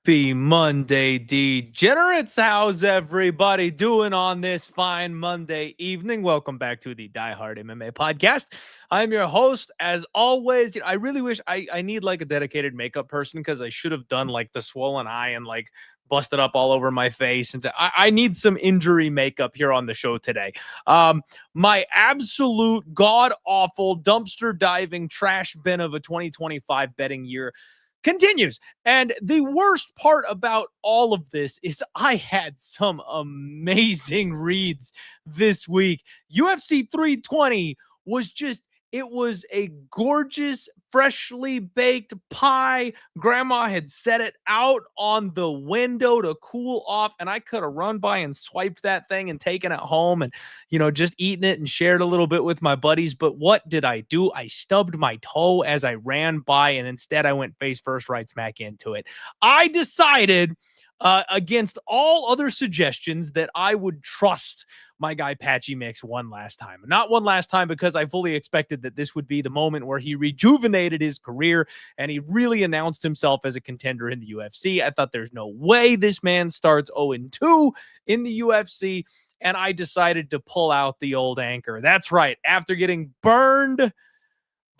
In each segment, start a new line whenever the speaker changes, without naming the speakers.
Happy Monday, degenerates. How's everybody doing on this fine Monday evening? Welcome back to the Die Hard MMA podcast. I'm your host, as always. I really wish I need like a dedicated makeup person, because I should have done like the swollen eye and like busted up all over my face. And I need some injury makeup here on the show today. My absolute god-awful dumpster diving trash bin of a 2025 betting year continues. And the worst part about all of this is I had some amazing reads this week. UFC 320 was just, it was a gorgeous, freshly baked pie. Grandma had set it out on the window to cool off, and I could have run by and swiped that thing and taken it home and, just eaten it and shared a little bit with my buddies. But what did I do? I stubbed my toe as I ran by, and instead I went face first right smack into it. I decided, against all other suggestions, that I would trust my guy Patchy Mix one last time. Not one last time because I fully expected that this would be the moment where he rejuvenated his career and he really announced himself as a contender in the UFC. I thought there's no way this man starts 0-2 in the UFC, and I decided to pull out the old anchor. That's right. After getting burned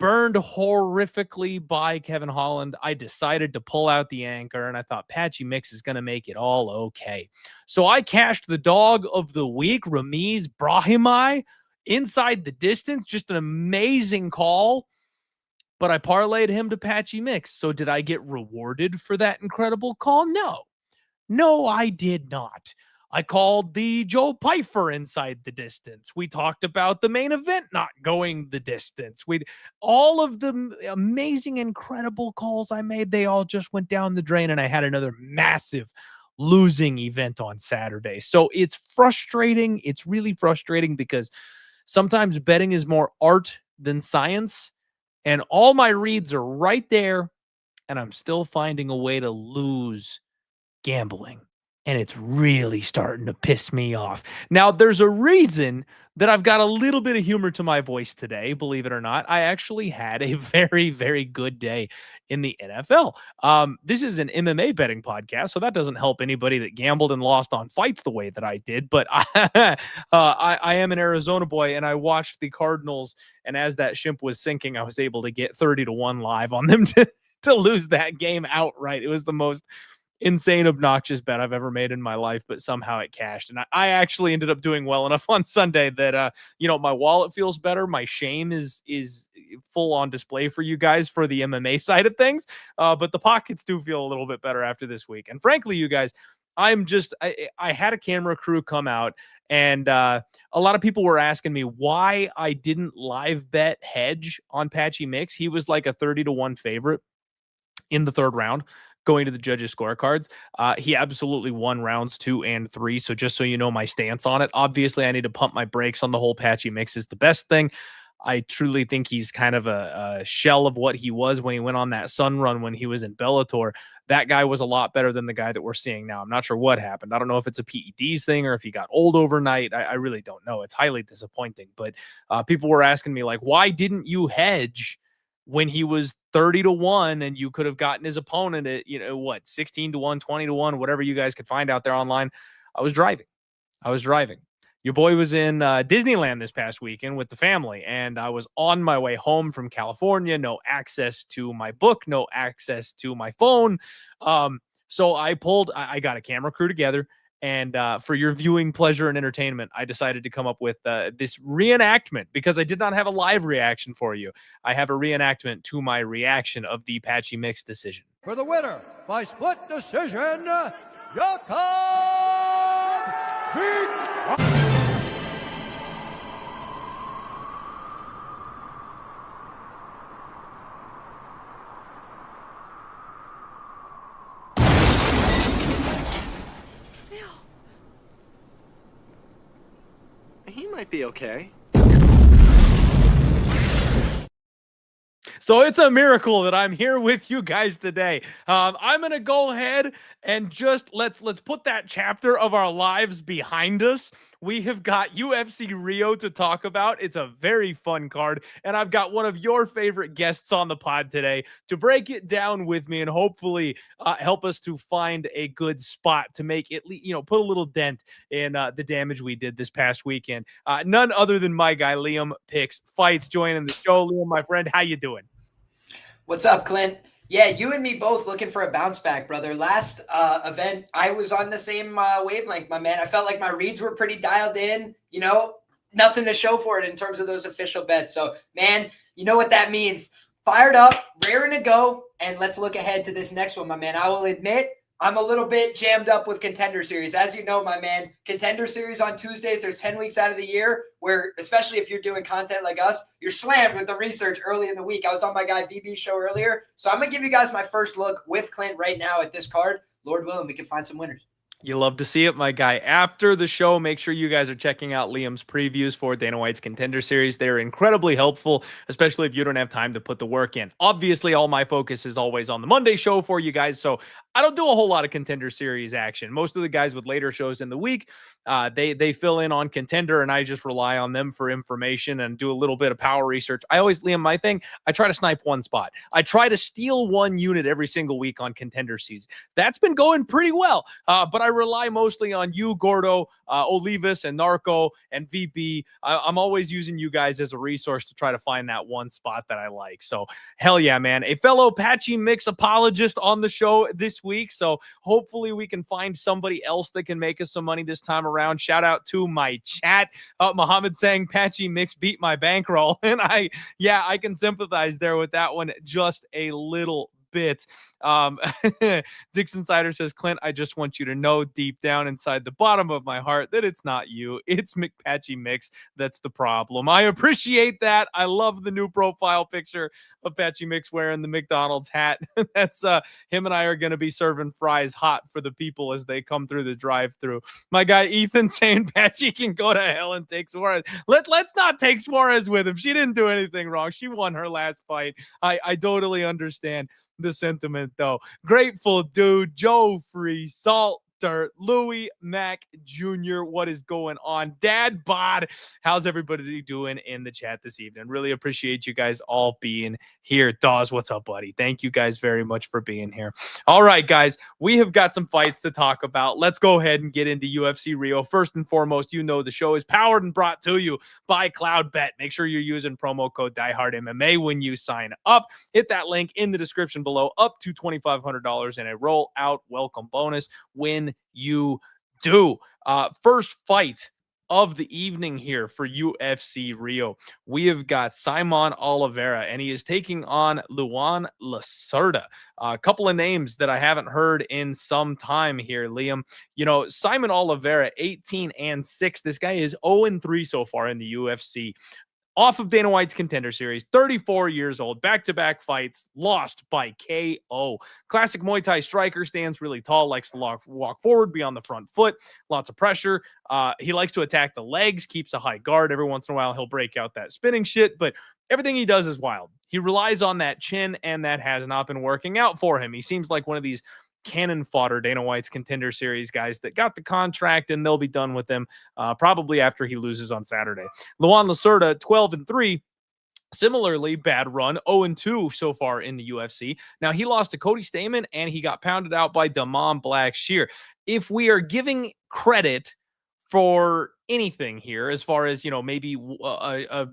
horrifically by Kevin Holland, I decided to pull out the anchor, and I thought Patchy Mix is going to make it all okay. So I cashed the dog of the week, Ramiz Brahimaj, inside the distance. Just an amazing call, but I parlayed him to Patchy Mix. So did I get rewarded for that incredible call? No, I did not. I called the Joe Pyfer inside the distance. We talked about the main event not going the distance. All of the amazing, incredible calls I made, they all just went down the drain, and I had another massive losing event on Saturday. So it's frustrating. It's really frustrating because sometimes betting is more art than science, and all my reads are right there, and I'm still finding a way to lose gambling. And it's really starting to piss me off. Now, there's a reason that I've got a little bit of humor to my voice today, believe it or not. I actually had a very, very good day in the NFL. This is an MMA betting podcast, so that doesn't help anybody that gambled and lost on fights the way that I did. But I am an Arizona boy, and I watched the Cardinals, and as that ship was sinking, I was able to get 30-1 live on them to lose that game outright. It was the most insane, obnoxious bet I've ever made in my life, but somehow it cashed. And I actually ended up doing well enough on Sunday that, my wallet feels better. My shame is full on display for you guys for the MMA side of things. But the pockets do feel a little bit better after this week. And frankly, you guys, I had a camera crew come out, and a lot of people were asking me why I didn't live bet hedge on Patchy Mix. He was like a 30-1 favorite in the third round, going to the judges' scorecards. He absolutely won rounds 2 and 3. So just so you know my stance on it, obviously I need to pump my brakes on the whole Patchy Mix is the best thing. I truly think he's kind of a shell of what he was when he went on that sun run when he was in Bellator. That guy was a lot better than the guy that we're seeing now. I'm not sure what happened. I don't know if it's a PEDs thing or if he got old overnight. I really don't know. It's highly disappointing. But people were asking me, like, why didn't you hedge when he was 30-1 and you could have gotten his opponent at, 16-1, 20-1, whatever you guys could find out there online? I was driving. Your boy was in Disneyland this past weekend with the family, and I was on my way home from California. No access to my book, no access to my phone. So I got a camera crew together. And for your viewing pleasure and entertainment, I decided to come up with this reenactment because I did not have a live reaction for you. I have a reenactment to my reaction of the Patchy Mix decision.
For the winner by split decision, Jakob Vitor.
He might be okay.
So it's a miracle that I'm here with you guys today. I'm going to go ahead and just let's put that chapter of our lives behind us. We have got UFC Rio to talk about. It's a very fun card, and I've got one of your favorite guests on the pod today to break it down with me and hopefully help us to find a good spot to make it, put a little dent in the damage we did this past weekend. None other than my guy Liam Picks Fights joining the show. Liam, my friend, how you doing?
What's up, Clint? Yeah, you and me both looking for a bounce back, brother. Last event, I was on the same wavelength, my man. I felt like my reads were pretty dialed in, nothing to show for it in terms of those official bets. So, man, you know what that means. Fired up, raring to go, and let's look ahead to this next one, my man. I will admit, I'm a little bit jammed up with Contender Series. As you know, my man, Contender Series on Tuesdays, there's 10 weeks out of the year where, especially if you're doing content like us, you're slammed with the research early in the week. I was on my guy VB's show earlier. So I'm going to give you guys my first look with Clint right now at this card. Lord willing, we can find some winners.
You love to see it, my guy. After the show, make sure you guys are checking out Liam's previews for Dana White's Contender Series. They're incredibly helpful, especially if you don't have time to put the work in. Obviously, all my focus is always on the Monday show for you guys, so I don't do a whole lot of Contender Series action. Most of the guys with later shows in the week, they fill in on Contender, and I just rely on them for information and do a little bit of power research. Liam, my thing, I try to snipe one spot. I try to steal one unit every single week on Contender Season. That's been going pretty well, but I rely mostly on you, Gordo, Olivas, and Narco, and VB. I'm always using you guys as a resource to try to find that one spot that I like. So, hell yeah, man. A fellow Patchy Mix apologist on the show this week, so hopefully we can find somebody else that can make us some money this time around. Shout out to my chat. Muhammad saying Patchy Mix beat my bankroll, and I can sympathize there with that one just a little bit. Dix Insider says, Clint, I just want you to know deep down inside the bottom of my heart that it's not you. It's McPatchy Mix that's the problem. I appreciate that. I love the new profile picture of Patchy Mix wearing the McDonald's hat. That's him and I are going to be serving fries hot for the people as they come through the drive-through. My guy Ethan saying Patchy can go to hell and take Suarez. Let's not take Suarez with him. She didn't do anything wrong. She won her last fight. I totally understand the sentiment, though. Grateful Dude, Joe Free, Salter, Louis Mac Jr., what is going on? Dad Bod, how's everybody doing in the chat this evening? Really appreciate you guys all being here. Dawes, what's up, buddy? Thank you guys very much for being here. All right, guys, we have got some fights to talk about. Let's go ahead and get into UFC Rio. First and foremost, the show is powered and brought to you by CloudBet. Make sure you're using promo code DieHardMMA when you sign up. Hit that link in the description below, up to $2,500 and a roll out welcome bonus when you do. First fight of the evening here for UFC Rio. We have got Saimon Oliveira, and he is taking on Luan Lacerda. A couple of names that I haven't heard in some time here, Liam. Saimon Oliveira, 18-6. This guy is 0-3 so far in the UFC. Off of Dana White's Contender Series, 34 years old, back-to-back fights, lost by KO. Classic Muay Thai striker, stands really tall, likes to walk forward, be on the front foot, lots of pressure. He likes to attack the legs, keeps a high guard. Every once in a while, he'll break out that spinning shit, but everything he does is wild. He relies on that chin, and that has not been working out for him. He seems like one of these cannon fodder Dana White's Contender Series guys that got the contract and they'll be done with him probably after he loses on Saturday. Luan Lacerda, 12-3. Similarly, bad run, 0-2 so far in the UFC. Now, he lost to Cody Stamann and he got pounded out by Damon Blackshear. If we are giving credit for anything here, as far as, maybe a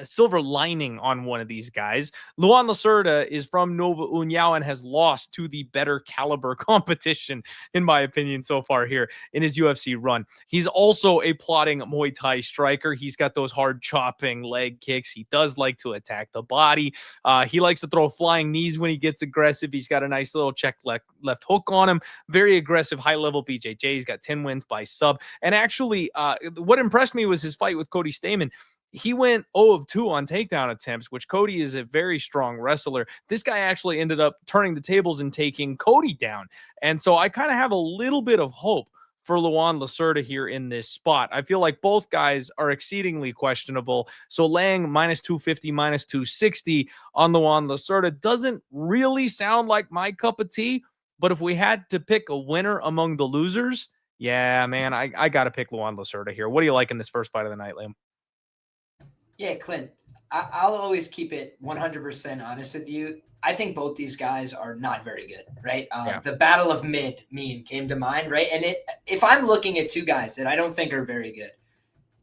silver lining on one of these guys, Luan Lacerda is from Nova União and has lost to the better caliber competition, in my opinion, so far here in his UFC run. He's also a plotting Muay Thai striker. He's got those hard chopping leg kicks. He does like to attack the body. He likes to throw flying knees when he gets aggressive. He's got a nice little check left hook on him. Very aggressive, high-level BJJ. He's got 10 wins by sub. And actually, what impressed me was his fight with Cody Stamann. He went 0-2 on takedown attempts, which Cody is a very strong wrestler. This guy actually ended up turning the tables and taking Cody down. And so I kind of have a little bit of hope for Luan Lacerda here in this spot. I feel like both guys are exceedingly questionable. So laying -250, -260 on Luan Lacerda doesn't really sound like my cup of tea. But if we had to pick a winner among the losers, Yeah, man, I got to pick Luan Lacerda here. What do you like in this first fight of the night, Liam?
Yeah, Clint, I'll always keep it 100% honest with you. I think both these guys are not very good, right? The battle of mean came to mind, right? And if I'm looking at two guys that I don't think are very good,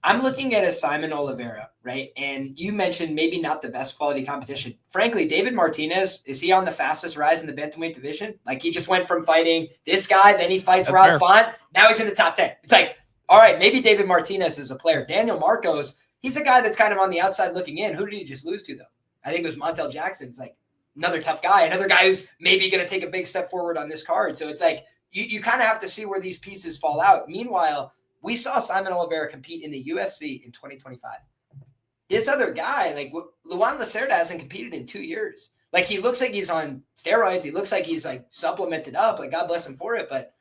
I'm looking at a Saimon Oliveira, right? And you mentioned maybe not the best quality competition. Frankly, David Martinez, is he on the fastest rise in the bantamweight division? Like, he just went from fighting this guy, then he fights Rob Font. Now he's in the top 10. It's like, all right, maybe David Martinez is a player. Daniel Marcos, he's a guy that's kind of on the outside looking in. Who did he just lose to, though? I think it was Montel Jackson. It's like another tough guy, another guy who's maybe going to take a big step forward on this card. So it's like you kind of have to see where these pieces fall out. Meanwhile, we saw Saimon Oliveira compete in the UFC in 2025. This other guy, like Luan Lacerda, hasn't competed in 2 years. Like, he looks like he's on steroids. He looks like he's like supplemented up. Like, God bless him for it. But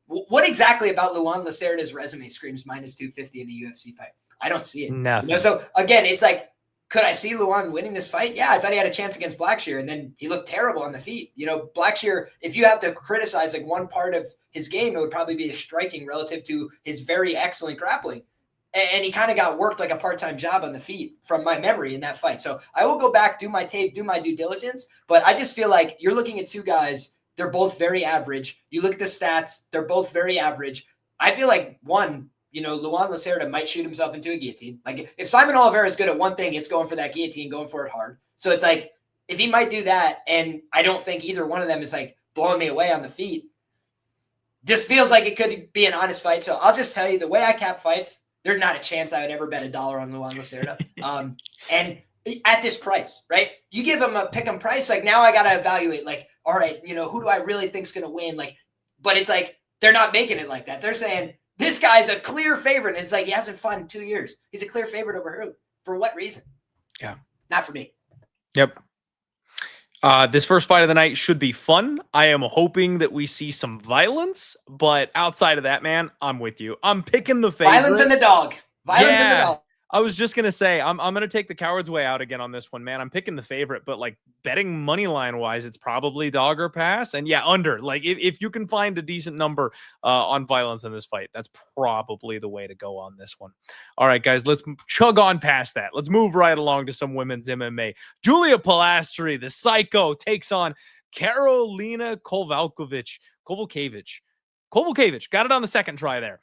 what exactly about Luan Lacerda's resume screams minus 250 in a UFC fight? I don't see it.
Nothing.
You know, so again, it's like, could I see Luan winning this fight? Yeah, I thought he had a chance against Blackshear, and then he looked terrible on the feet. You know, Blackshear, if you have to criticize like one part of his game, it would probably be his striking relative to his very excellent grappling. And he kind of got worked like a part-time job on the feet from my memory in that fight. So I will go back, do my tape, do my due diligence. But I just feel like you're looking at two guys. They're both very average. You look at the stats. They're both very average. I feel like one, you know, Luan Lacerda might shoot himself into a guillotine. Like, if Saimon Oliveira is good at one thing, it's going for that guillotine, going for it hard. So it's like, if he might do that, and I don't think either one of them is like blowing me away on the feet, just feels like it could be an honest fight. So I'll just tell you, the way I cap fights, there's not a chance I would ever bet $1 on Luan Lacerda. And at this price, right? You give him a pick 'em price, like, now I got to evaluate, like, all right, you know, who do I really think is going to win? Like, but it's like, they're not making it like that. They're saying, this guy's a clear favorite. And it's like, he hasn't fought in 2 years. He's a clear favorite over who? For what reason?
Yeah.
Not for me.
Yep. This first fight of the night should be fun. I am hoping that we see some violence, but outside of that, man, I'm with you. I'm picking the favorite.
Violence and the dog. Violence and the dog.
I was just gonna say, I'm gonna take the coward's way out again on this one, man. I'm picking the favorite, but like, betting money line wise, it's probably dog or pass. And yeah, under. Like, if you can find a decent number on violence in this fight, that's probably the way to go on this one. All right, guys, let's chug on past that. Let's move right along to some women's MMA. Julia Polastri, the Psycho, takes on Karolina Kowalkiewicz. Got it on the second try there.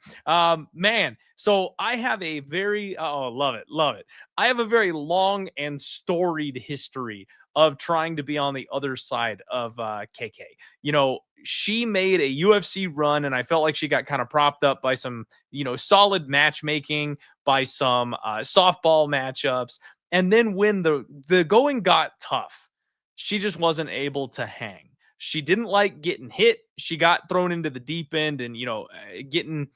Man, so I have a very, love it. I have a very long and storied history of trying to be on the other side of KK. You know, she made a UFC run, and I felt like she got kind of propped up by some, you know, solid matchmaking, by some softball matchups. And then when the going got tough, she just wasn't able to hang. She didn't like getting hit. She got thrown into the deep end and, you know, getting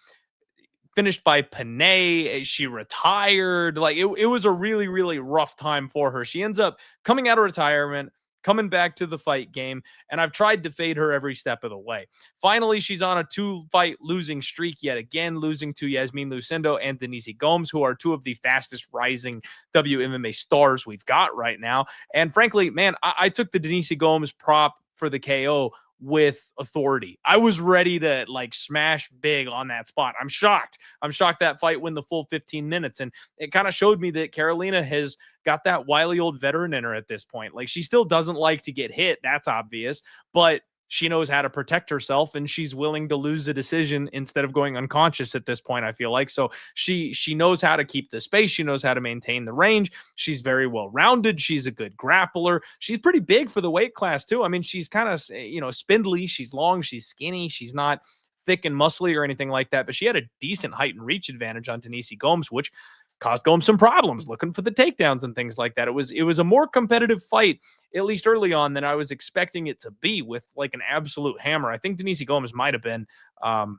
finished by Panay. She retired. Like, it was a really, really rough time for her. She ends up coming out of retirement, coming back to the fight game, and I've tried to fade her every step of the way. Finally, she's on a 2-fight losing streak yet again, losing to Yasmin Lucindo and Diniz Gomes, who are two of the fastest rising WMMA stars we've got right now. And frankly, man, I took the Diniz Gomes prop for the KO with authority. I was ready to like smash big on that spot. I'm shocked that fight went the full 15 minutes. And it kind of showed me that Karolina has got that wily old veteran in her at this point. Like, she still doesn't like to get hit. That's obvious, but she knows how to protect herself, and she's willing to lose a decision instead of going unconscious at this point, I feel like. So she knows how to keep the space. She knows how to maintain the range. She's very well-rounded. She's a good grappler. She's pretty big for the weight class too. I mean, she's kind of, you know, spindly. She's long. She's skinny. She's not thick and muscly or anything like that, but she had a decent height and reach advantage on Diniz Gomes, which caused Gomes some problems looking for the takedowns and things like that. It was a more competitive fight, at least early on, than I was expecting it to be, with like an absolute hammer. I think Diniz Gomes might have been an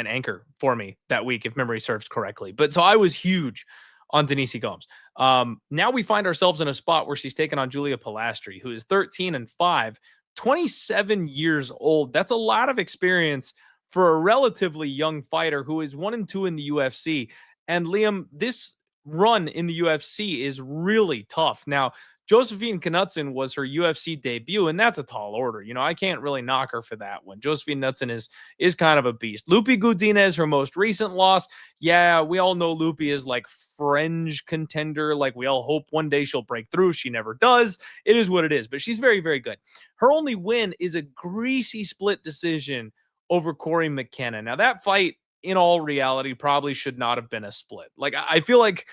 anchor for me that week, if memory serves correctly. But so I was huge on Diniz Gomes. Now we find ourselves in a spot where she's taking on Julia Polastri, who is 13-5, 27 years old. That's a lot of experience for a relatively young fighter who is 1-2 in the UFC. And Liam, this run in the UFC is really tough. Now, Josephine Knutson was her UFC debut, and that's a tall order. You know, I can't really knock her for that one. Josephine Knutson is kind of a beast. Lupe Godinez, her most recent loss. Yeah, we all know Lupe is like fringe contender. Like we all hope one day she'll break through. She never does. It is what it is, but she's very, very good. Her only win is a greasy split decision over Corey McKenna. Now that fight, in all reality, probably should not have been a split. Like I feel like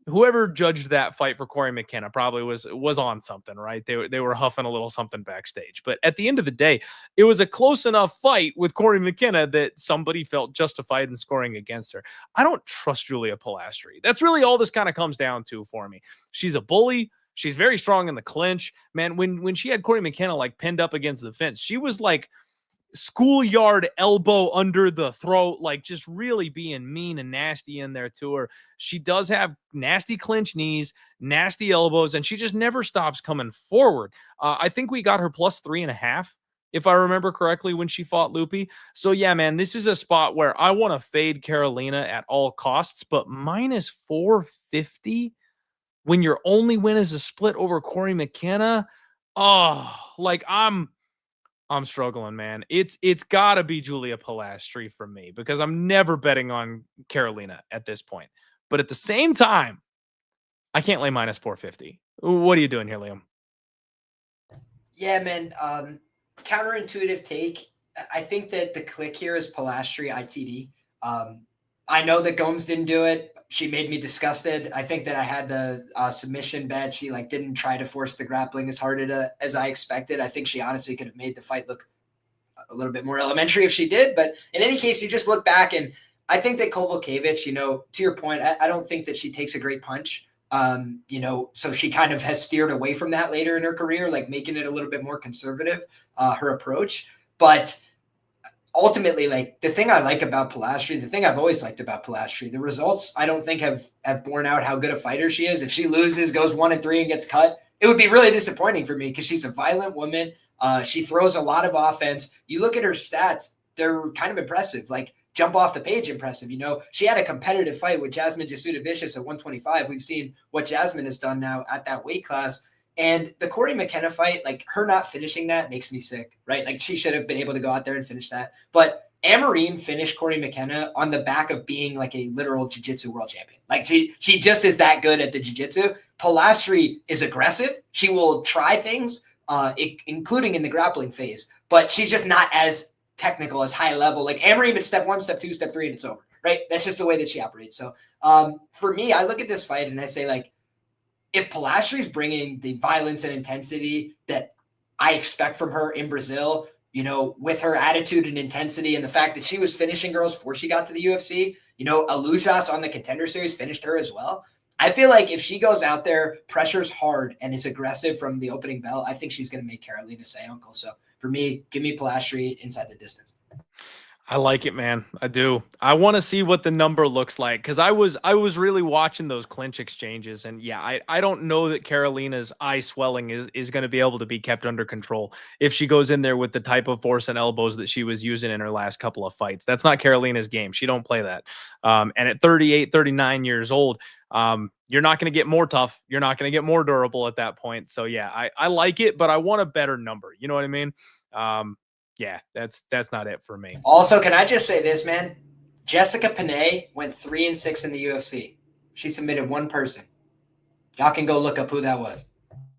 whoever judged that fight for Corey McKenna probably was on something, right? They were huffing a little something backstage. But at the end of the day, it was a close enough fight with Corey McKenna that somebody felt justified in scoring against her. I don't trust Julia Polastri. That's really all this kind of comes down to for me. She's a bully. She's very strong in the clinch. Man, when she had Corey McKenna like pinned up against the fence, she was like schoolyard elbow under the throat, like just really being mean and nasty in there to her. She does have nasty clinch knees, nasty elbows, and she just never stops coming forward. I think we got her plus 3.5, if I remember correctly, when she fought Lupe. So yeah, man, this is a spot where I want to fade Carolina at all costs, but minus 450 when your only win is a split over Corey McKenna. Oh, like I'm struggling, man. It's got to be Julia Polastri for me because I'm never betting on Carolina at this point. But at the same time, I can't lay minus 450. What are you doing here, Liam?
Yeah, man. Counterintuitive take. I think that the click here is Polastri ITD. I know that Gomes didn't do it. She made me disgusted. I think that I had the submission bet. She like didn't try to force the grappling as hard as I expected. I think she honestly could have made the fight look a little bit more elementary if she did. But in any case, you just look back and I think that Kovalkiewicz, you know, to your point, I don't think that she takes a great punch. You know, so she kind of has steered away from that later in her career, like making it a little bit more conservative, her approach. But ultimately, like the thing I like about Polastri, the thing I've always liked about Polastri, the results I don't think have borne out how good a fighter she is. If she loses, goes 1-3 and gets cut, it would be really disappointing for me because she's a violent woman. She throws a lot of offense. You look at her stats, they're kind of impressive, like jump off the page impressive. You know, she had a competitive fight with Jasmine Jasudavicius at 125. We've seen what Jasmine has done now at that weight class. And the Corey McKenna fight, like her not finishing that makes me sick, right? Like she should have been able to go out there and finish that. But Amarine finished Corey McKenna on the back of being like a literal jiu-jitsu world champion. Like she just is that good at the jiu-jitsu. Polastri is aggressive. She will try things, including in the grappling phase, but she's just not as technical, as high level. Like Amarine, it's step 1, step 2, step 3, and it's over, right? That's just the way that she operates. So for me, I look at this fight and I say, like, if Polastri is bringing the violence and intensity that I expect from her in Brazil, you know, with her attitude and intensity and the fact that she was finishing girls before she got to the UFC, you know, Alujas on the Contender Series finished her as well. I feel like if she goes out there, pressures hard, and is aggressive from the opening bell, I think she's going to make Carolina say uncle. So for me, give me Polastri inside the distance.
I like it, man. I do. I want to see what the number looks like because I was really watching those clinch exchanges, and yeah, I don't know that Carolina's eye swelling is going to be able to be kept under control if she goes in there with the type of force and elbows that she was using in her last couple of fights. That's not Carolina's game. She don't play that. And at 38, 39 years old, you're not going to get more tough. You're not going to get more durable at that point. So yeah, I like it, but I want a better number. You know what I mean? Yeah, that's not it for me.
Also, can I just say this, man? Jessica Panay went 3-6 in the UFC. She submitted one person. Y'all can go look up who that was.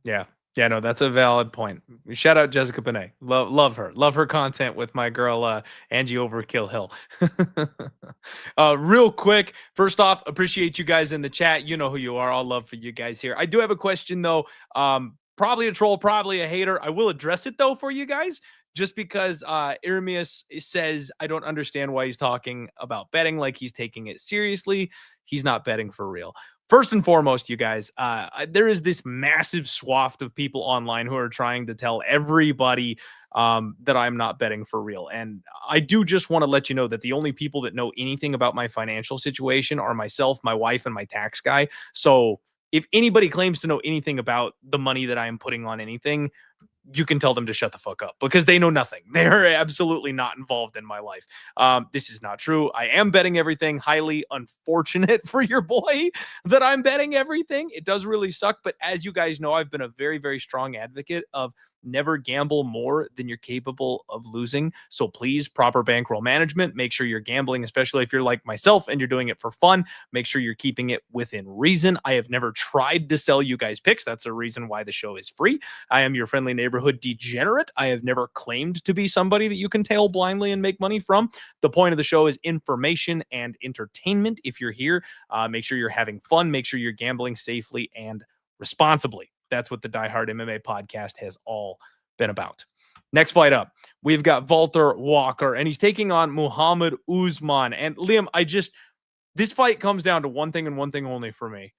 Yeah, no, that's a valid point. Shout out Jessica Panay. Love her. Love her content with my girl Angie Overkill Hill. Real quick, first off, appreciate you guys in the chat. You know who you are. All love for you guys here. I do have a question though. Probably a troll, probably a hater. I will address it though for you guys. Just because Ermias says, I don't understand why he's talking about betting like he's taking it seriously. He's not betting for real. First and foremost, you guys, there is this massive swath of people online who are trying to tell everybody that I'm not betting for real. And I do just want to let you know that the only people that know anything about my financial situation are myself, my wife, and my tax guy. So if anybody claims to know anything about the money that I am putting on anything, you can tell them to shut the fuck up because they know nothing. They're absolutely not involved in my life. This is not true. I am betting everything. Highly unfortunate for your boy that I'm betting everything. It does really suck. But as you guys know, I've been a very, very strong advocate of never gamble more than you're capable of losing. So please, proper bankroll management. Make sure you're gambling, especially if you're like myself and you're doing it for fun. Make sure you're keeping it within reason. I have never tried to sell you guys picks. That's a reason why the show is free. I am your friendly neighborhood degenerate. I have never claimed to be somebody that you can tail blindly and make money from. The point of the show is information and entertainment. If you're here, make sure you're having fun. Make sure you're gambling safely and responsibly. That's what the Die Hard MMA podcast has all been about. Next fight up, we've got Valter Walker, and he's taking on Muhammad Usman. And Liam, this fight comes down to one thing and one thing only for me.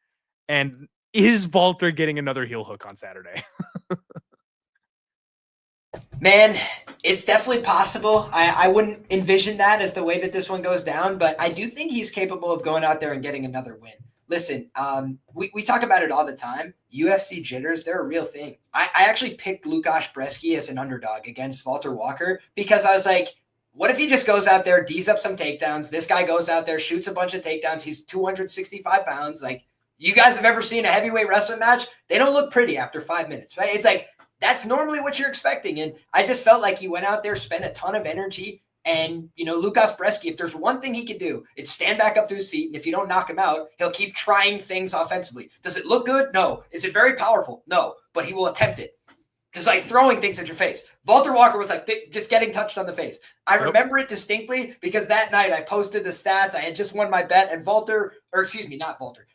And is Valter getting another heel hook on Saturday?
Man, it's definitely possible. I wouldn't envision that as the way that this one goes down, but I do think he's capable of going out there and getting another win. Listen, we talk about it all the time. UFC jitters, they're a real thing. I actually picked Lukasz Brzeski as an underdog against Valter Walker because I was like, what if he just goes out there, D's up some takedowns? This guy goes out there, shoots a bunch of takedowns. He's 265 pounds. Like, you guys have ever seen a heavyweight wrestling match? They don't look pretty after 5 minutes, right? It's like, that's normally what you're expecting. And I just felt like he went out there, spent a ton of energy. And, Lukasz Brzeski, if there's one thing he can do, it's stand back up to his feet. And if you don't knock him out, he'll keep trying things offensively. Does it look good? No. Is it very powerful? No. But he will attempt it. Because, throwing things at your face. Valter Walker was, just getting touched on the face. I remember it distinctly because that night I posted the stats. I had just won my bet. And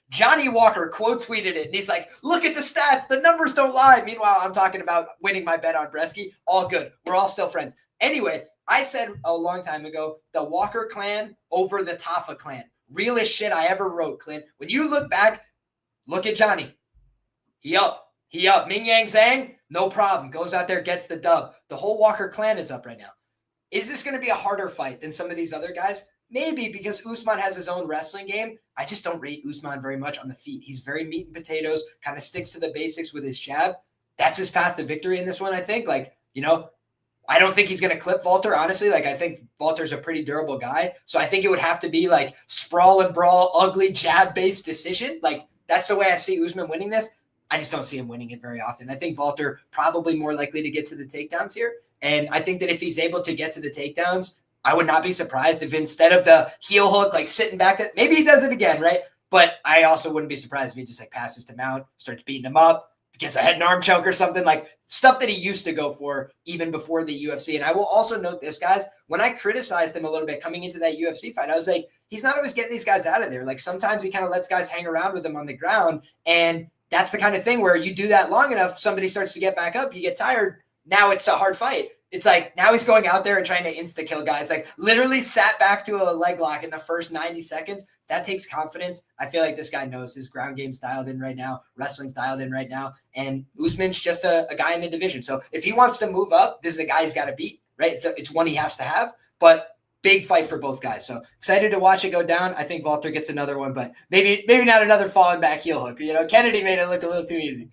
Johnny Walker quote tweeted it. And he's like, look at the stats. The numbers don't lie. Meanwhile, I'm talking about winning my bet on Brzeski. All good. We're all still friends. Anyway, I said a long time ago, the Walker clan over the Tafa clan. Realest shit I ever wrote, Clint. When you look back, look at Johnny. He up. Ming Yang Zhang, no problem. Goes out there, gets the dub. The whole Walker clan is up right now. Is this going to be a harder fight than some of these other guys? Maybe, because Usman has his own wrestling game. I just don't rate Usman very much on the feet. He's very meat and potatoes, kind of sticks to the basics with his jab. That's his path to victory in this one, I think. I don't think he's going to clip Valter, honestly. I think Valter's a pretty durable guy. So I think it would have to be sprawl and brawl, ugly jab-based decision. That's the way I see Usman winning this. I just don't see him winning it very often. I think Valter probably more likely to get to the takedowns here. And I think that if he's able to get to the takedowns, I would not be surprised if instead of the heel hook, sitting back, maybe he does it again, right? But I also wouldn't be surprised if he just passes to Mount, starts beating him up, gets a head and arm choke or something, stuff that he used to go for even before the UFC. And I will also note this, guys, when I criticized him a little bit coming into that UFC fight, I was like, he's not always getting these guys out of there. Sometimes he kind of lets guys hang around with him on the ground. And that's the kind of thing where you do that long enough, somebody starts to get back up, you get tired. Now it's a hard fight. It's now he's going out there and trying to insta-kill guys. Literally sat back to a leg lock in the first 90 seconds. That takes confidence. I feel like this guy knows his ground game's dialed in right now. Wrestling's dialed in right now. And Usman's just a guy in the division. So if he wants to move up, this is a guy he's got to beat, right? It's one he has to have. But big fight for both guys. So excited to watch it go down. I think Valter gets another one, but maybe not another falling back heel hook. Kennedy made it look a little too easy.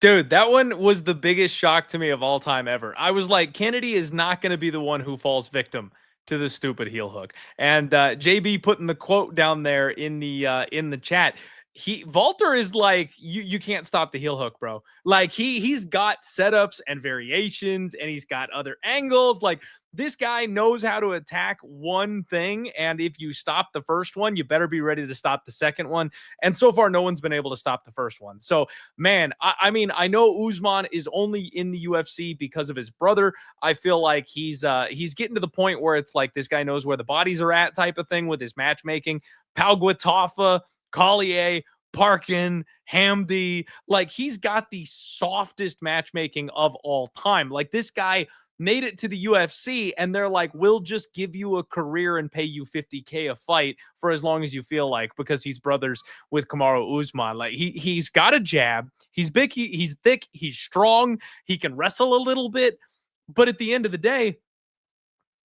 Dude, that one was the biggest shock to me of all time ever. I was like, Kennedy is not going to be the one who falls victim to the stupid heel hook. And JB putting the quote down there in the chat. Valter is you can't stop the heel hook, bro. He's got setups and variations, and he's got other angles. This guy knows how to attack one thing, and if you stop the first one, you better be ready to stop the second one. And so far, no one's been able to stop the first one. So, man, I mean, I know Usman is only in the UFC because of his brother. I feel like he's getting to the point where it's this guy knows where the bodies are at type of thing with his matchmaking. Palgua Tafa, Collier, Parkin, Hamdi, he's got the softest matchmaking of all time. This guy made it to the UFC and they're we'll just give you a career and pay you $50K a fight for as long as you feel because he's brothers with Kamaru Usman. He's got a jab. He's big. He's thick. He's strong. He can wrestle a little bit. But at the end of the day,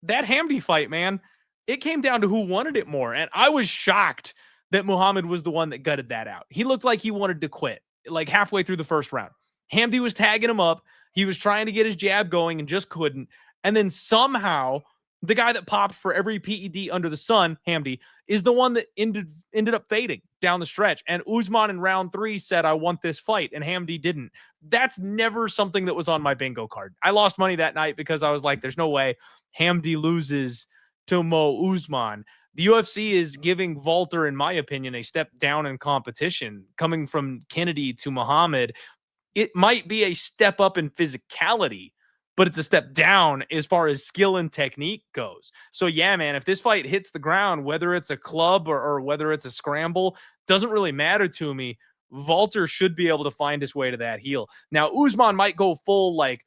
that Hamdi fight, man, it came down to who wanted it more. And I was shocked that Muhammad was the one that gutted that out. He looked like he wanted to quit halfway through the first round. Hamdi was tagging him up. He was trying to get his jab going and just couldn't. And then somehow the guy that popped for every PED under the sun, Hamdi, is the one that ended up fading down the stretch. And Usman in round 3 said, I want this fight, and Hamdi didn't. That's never something that was on my bingo card. I lost money that night because I was like, there's no way Hamdi loses to Mo Usman. The UFC is giving Valter, in my opinion, a step down in competition. Coming from Kennedy to Muhammad, it might be a step up in physicality, but it's a step down as far as skill and technique goes. So yeah, man, if this fight hits the ground, whether it's a club or whether it's a scramble, doesn't really matter to me. Valter should be able to find his way to that heel. Now, Usman might go full, like,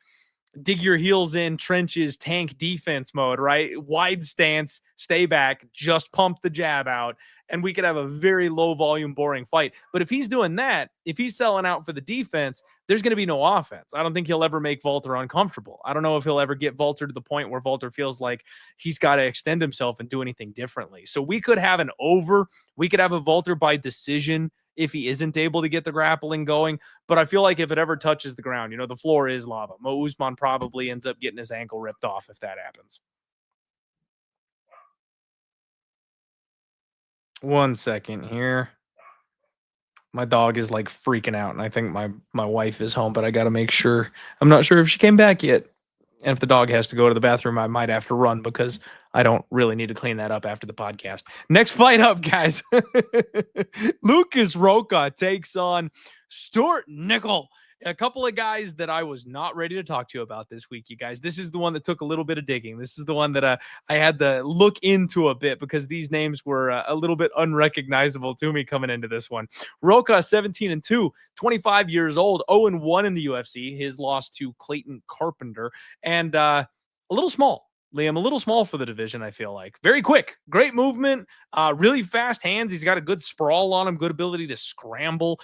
dig your heels in, trenches, tank defense mode, right? Wide stance, stay back, just pump the jab out, and we could have a very low volume, boring fight. But if he's doing that, if he's selling out for the defense, there's going to be no offense. I don't think he'll ever make Valter uncomfortable. I don't know if he'll ever get Valter to the point where Valter feels like he's got to extend himself and do anything differently. So we could have an over. We could have a Valter by decision if he isn't able to get the grappling going. But I feel like if it ever touches the ground, you know, the floor is lava. Mo Usman probably ends up getting his ankle ripped off if that happens. 1 second here. My dog is like freaking out, and I think my wife is home, but I got to make sure. I'm not sure if she came back yet. And if the dog has to go to the bathroom, I might have to run because I don't really need to clean that up after the podcast. Next fight up, guys. Lucas Rocha takes on Stuart Nickel. A couple of guys that I was not ready to talk to you about this week, you guys. This is the one that took a little bit of digging. This is the one that I had to look into a bit because these names were a little bit unrecognizable to me coming into this one. Rocha, 17-2, 25 years old, 0-1 in the UFC. His loss to Clayton Carpenter, and a little small. Liam, a little small for the division, I feel like. Very quick, great movement, really fast hands. He's got a good sprawl on him, good ability to scramble,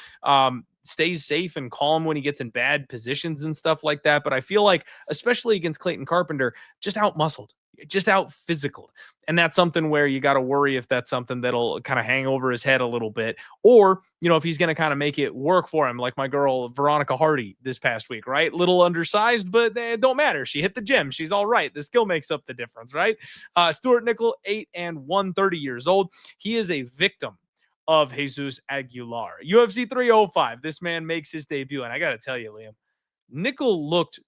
stays safe and calm when he gets in bad positions and stuff like that. But I feel like, especially against Clayton Carpenter, just out-muscled, just out-physical. And that's something where you got to worry if that's something that'll kind of hang over his head a little bit. Or, you know, if he's going to kind of make it work for him, like my girl Veronica Hardy this past week, right? Little undersized, but it don't matter. She hit the gym. She's all right. The skill makes up the difference, right? Stuart Nickel, 8-1, 30 years old. He is a victim of Jesus Aguilar. UFC 305. This man makes his debut. And I got to tell you, Liam, Nickel looked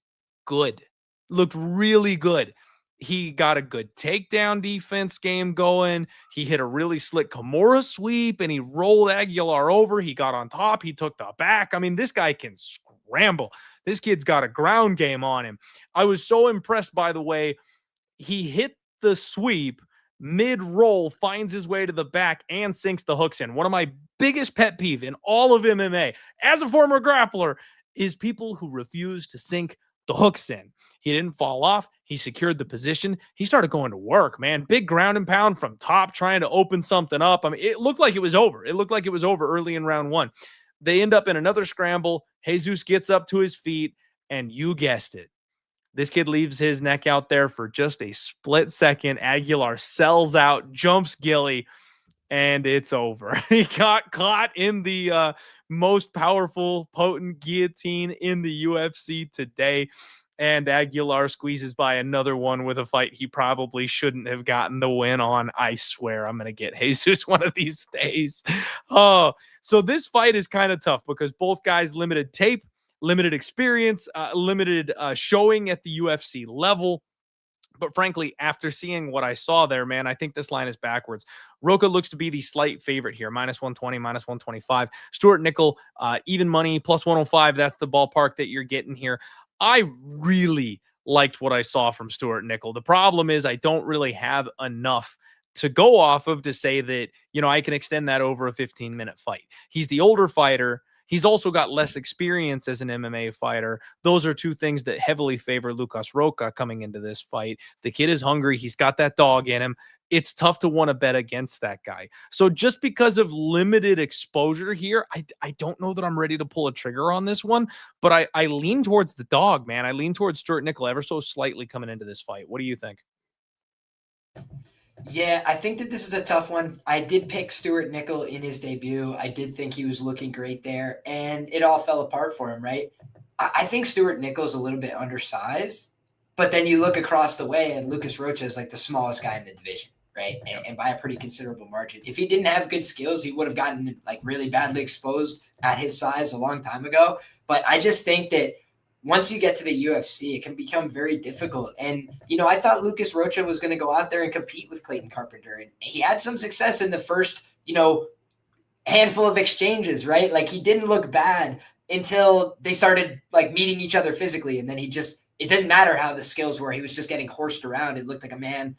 good. Looked really good. He got a good takedown defense game going. He hit a really slick Kimura sweep, and he rolled Aguilar over. He got on top. He took the back. I mean, this guy can scramble. This kid's got a ground game on him. I was so impressed by the way he hit the sweep mid-roll, finds his way to the back, and sinks the hooks in. One of my biggest pet peeve in all of MMA, as a former grappler, is people who refuse to sink the hooks in. He didn't fall off. He secured the position. He started going to work, man. Big ground and pound from top, trying to open something up. I mean, it looked like it was over. It looked like it was over early in round 1. They end up in another scramble. Jesus gets up to his feet, and you guessed it, this kid leaves his neck out there for just a split second. Aguilar sells out, jumps Gilly, and it's over. He got caught in the most powerful, potent guillotine in the UFC today. And Aguilar squeezes by another one with a fight he probably shouldn't have gotten the win on. I swear I'm going to get Jesus one of these days. Oh, so this fight is kind of tough because both guys limited tape, limited experience, limited showing at the UFC level. But frankly, after seeing what I saw there, man, I think this line is backwards. Rocha looks to be the slight favorite here, -120, -125. Stuart Nickel, even money, +105. That's the ballpark that you're getting here. I really liked what I saw from Stuart Nickel. The problem is I don't really have enough to go off of to say that, you know, I can extend that over a 15-minute fight. He's the older fighter. He's also got less experience as an MMA fighter. Those are two things that heavily favor Lucas Rocha coming into this fight. The kid is hungry. He's got that dog in him. It's tough to want to bet against that guy. So just because of limited exposure here, I don't know that I'm ready to pull a trigger on this one, but I lean towards the dog, man. I lean towards Stuart Nickel ever so slightly coming into this fight. What do you think?
Yeah, I think that this is a tough one. I did pick Stuart Nickel in his debut. I did think he was looking great there, and it all fell apart for him, right? I think Stuart Nichols a little bit undersized, but then you look across the way and Lucas Rocha is like the smallest guy in the division, right? And by a pretty considerable margin. If he didn't have good skills, he would have gotten like really badly exposed at his size a long time ago. But I just think that once you get to the UFC, it can become very difficult. And, I thought Lucas Rocha was going to go out there and compete with Clayton Carpenter. And he had some success in the first, handful of exchanges, right? Like he didn't look bad until they started like meeting each other physically. And then it didn't matter how the skills were. He was just getting horsed around. It looked like a man,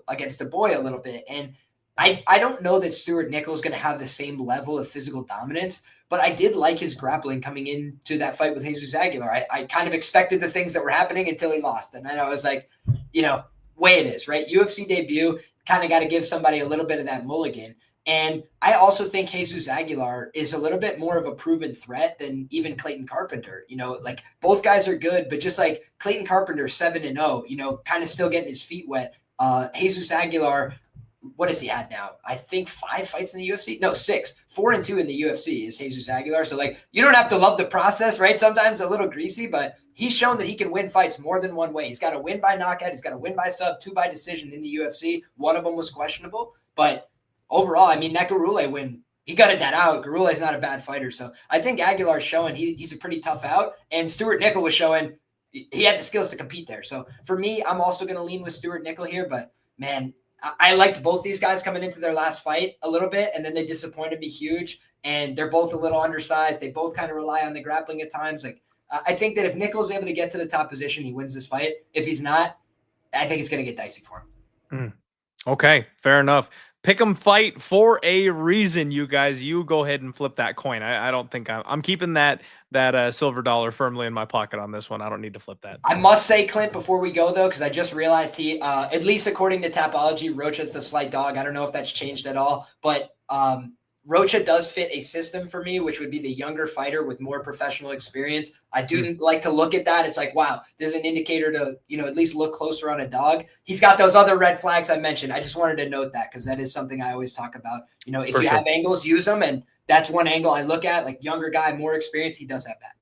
against a boy a little bit. And I don't know that Stuart Nichols is going to have the same level of physical dominance, but I did like his grappling coming into that fight with Jesus Aguilar. I kind of expected the things that were happening until he lost. And then I was like, way it is, right? UFC debut, kind of got to give somebody a little bit of that mulligan. And I also think Jesus Aguilar is a little bit more of a proven threat than even Clayton Carpenter. Like both guys are good, but just like Clayton Carpenter 7-0, kind of still getting his feet wet. Jesus Aguilar, what has he had now? I think 5 fights in the UFC. No, 6. 4-2 in the UFC is Jesus Aguilar. So like you don't have to love the process, right? Sometimes a little greasy, but he's shown that he can win fights more than one way. He's got a win by knockout. He's got a win by sub, 2 by decision in the UFC. One of them was questionable, but overall, I mean, that Garule win, he gutted that out. Garule's not a bad fighter. So I think Aguilar's showing he's a pretty tough out. And Stuart Nichols was showing he had the skills to compete there. So for me, I'm also going to lean with Stuart Nichols here. But, man, I liked both these guys coming into their last fight a little bit, and then they disappointed me huge. And they're both a little undersized. They both kind of rely on the grappling at times. Like I think that if Nichols is able to get to the top position, he wins this fight. If he's not, I think it's going to get dicey for him.
Okay, fair enough. Pick 'em fight for a reason, you guys. You go ahead and flip that coin. I don't think I'm keeping that silver dollar firmly in my pocket on this one. I don't need to flip that.
I must say, Clint, before we go, though, because I just realized he, at least according to Tapology, Rocha's the slight dog. I don't know if that's changed at all, but Rocha does fit a system for me, which would be the younger fighter with more professional experience. I do like to look at that. It's like, wow, there's an indicator to, at least look closer on a dog. He's got those other red flags I mentioned. I just wanted to note that because that is something I always talk about. If you have angles, use them. And that's one angle I look at, like younger guy, more experience. He does have that.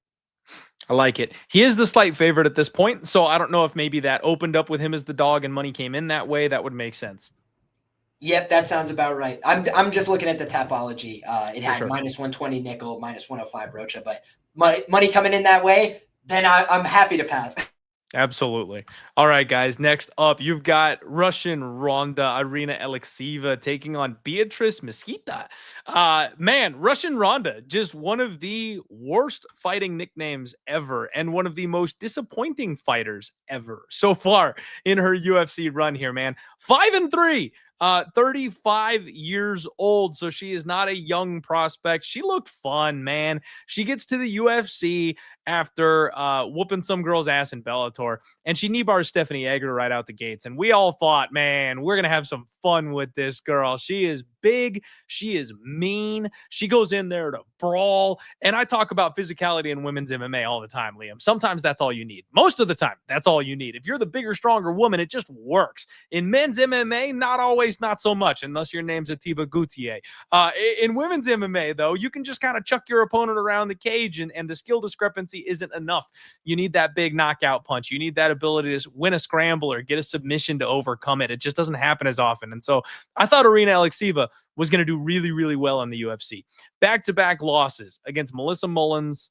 I like it. He is the slight favorite at this point. So I don't know if maybe that opened up with him as the dog and money came in that way. That would make sense.
Yep, that sounds about right. I'm just looking at the Tapology. It had minus 120 nickel, minus 105 Rocha, but money coming in that way, then I'm happy to pass.
Absolutely. All right, guys. Next up, you've got Russian Ronda Irina Alekseeva taking on Beatriz Mesquita. Man, Russian Ronda, just one of the worst fighting nicknames ever and one of the most disappointing fighters ever so far in her UFC run here, man. 5-3. 35 years old, so she is not a young prospect. She looked fun, man. She gets to the UFC after whooping some girl's ass in Bellator, and she knee bars Stephanie Egger right out the gates. And we all thought, man, we're going to have some fun with this girl. She is big. She is mean. She goes in there to brawl. And I talk about physicality in women's MMA all the time, Liam. Sometimes that's all you need. Most of the time, that's all you need. If you're the bigger, stronger woman, it just works. In men's MMA, not always, not so much, unless your name's Atiba Gutierrez. In women's MMA, though, you can just kind of chuck your opponent around the cage, and the skill discrepancy isn't enough. You need that big knockout punch. You need that ability to win a scramble or get a submission to overcome it. It just doesn't happen as often. And so I thought Irina Alekseeva was going to do really, really well in the UFC. Back-to-back losses against Melissa Mullins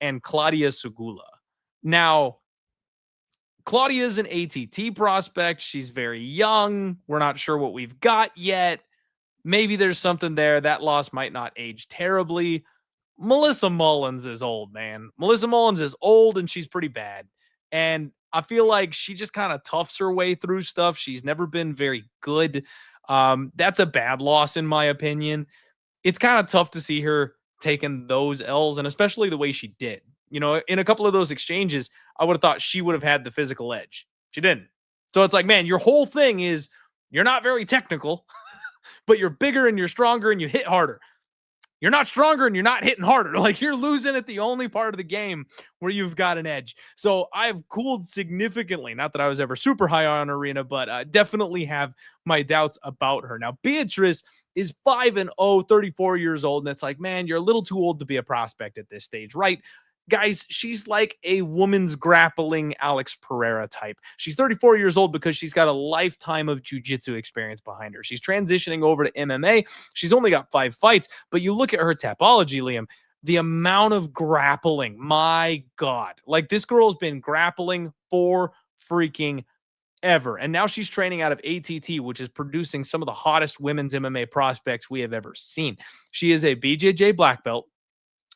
and Claudia Segula. Now, Claudia is an ATT prospect. She's very young. We're not sure what we've got yet. Maybe there's something there. That loss might not age terribly. Melissa Mullins is old, man. Melissa Mullins is old, and she's pretty bad. And I feel like she just kind of toughs her way through stuff. She's never been very good. That's a bad loss, in my opinion. It's kind of tough to see her taking those L's, and especially the way she did. In a couple of those exchanges, I would have thought she would have had the physical edge. She didn't. So it's like, man, your whole thing is you're not very technical, but you're bigger and you're stronger and you hit harder. You're not stronger and you're not hitting harder. Like, you're losing at the only part of the game where you've got an edge. So I've cooled significantly. Not that I was ever super high on Irina, but I definitely have my doubts about her. Now, Beatriz is 5-0, 34 years old. And it's like, man, you're a little too old to be a prospect at this stage, right? Guys, she's like a woman's grappling Alex Pereira type. She's 34 years old because she's got a lifetime of jiu-jitsu experience behind her. She's transitioning over to MMA. She's only got 5 fights, but you look at her tapology, Liam, the amount of grappling, my God. Like, this girl's been grappling for freaking ever. And now she's training out of ATT, which is producing some of the hottest women's MMA prospects we have ever seen. She is a BJJ black belt.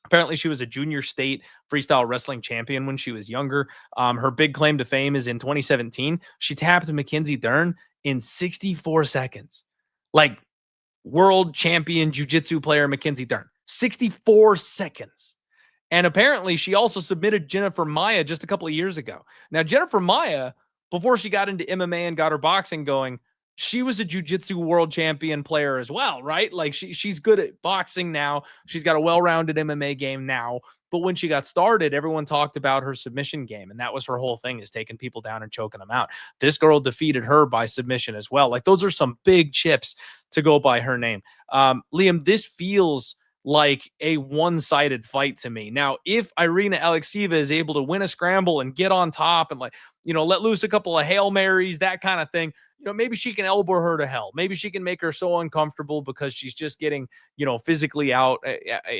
Apparently, she was a junior state freestyle wrestling champion when she was younger. Her big claim to fame is in 2017. She tapped Mackenzie Dern in 64 seconds. Like, world champion jiu-jitsu player Mackenzie Dern. 64 seconds. And apparently, she also submitted Jennifer Maia just a couple of years ago. Now, Jennifer Maia, before she got into MMA and got her boxing going, she was a jiu-jitsu world champion player as well, right? Like, she's good at boxing now. She's got a well-rounded MMA game now. But when she got started, everyone talked about her submission game. And that was her whole thing, is taking people down and choking them out. This girl defeated her by submission as well. Like, those are some big chips to go by her name. Liam, this feels like a one-sided fight to me. Now, if Irina Alexieva is able to win a scramble and get on top and, like, you know, let loose a couple of Hail Marys, that kind of thing, you know, maybe she can elbow her to hell. Maybe she can make her so uncomfortable because she's just getting, you know, physically out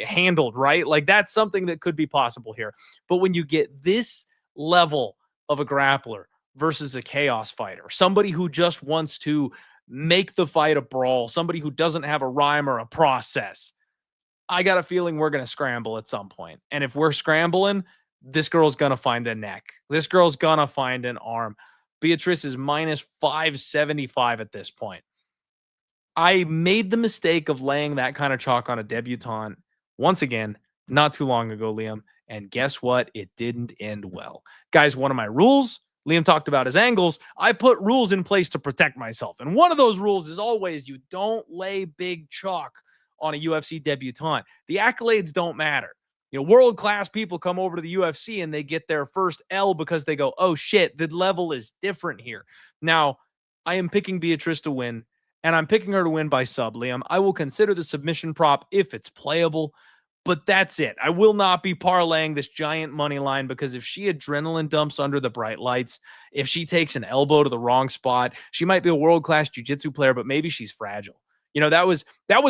handled, right? Like, that's something that could be possible here. But when you get this level of a grappler versus a chaos fighter, somebody who just wants to make the fight a brawl, somebody who doesn't have a rhyme or a process, I got a feeling we're going to scramble at some point. And if we're scrambling, this girl's going to find a neck. This girl's going to find an arm. Beatriz is minus 575 at this point. I made the mistake of laying that kind of chalk on a debutante once again, not too long ago, Liam. And guess what? It didn't end well. Guys, one of my rules, Liam talked about his angles. I put rules in place to protect myself. And one of those rules is always you don't lay big chalk on a UFC debutante. The accolades don't matter. You know, world-class people come over to the UFC and they get their first L because they go, oh shit, the level is different here. Now, I am picking Beatriz to win, and I'm picking her to win by sub, Liam. I will consider the submission prop if it's playable, but that's it. I will not be parlaying this giant money line, because if she adrenaline dumps under the bright lights, if she takes an elbow to the wrong spot, she might be a world-class jiu-jitsu player, but maybe she's fragile. You know, that was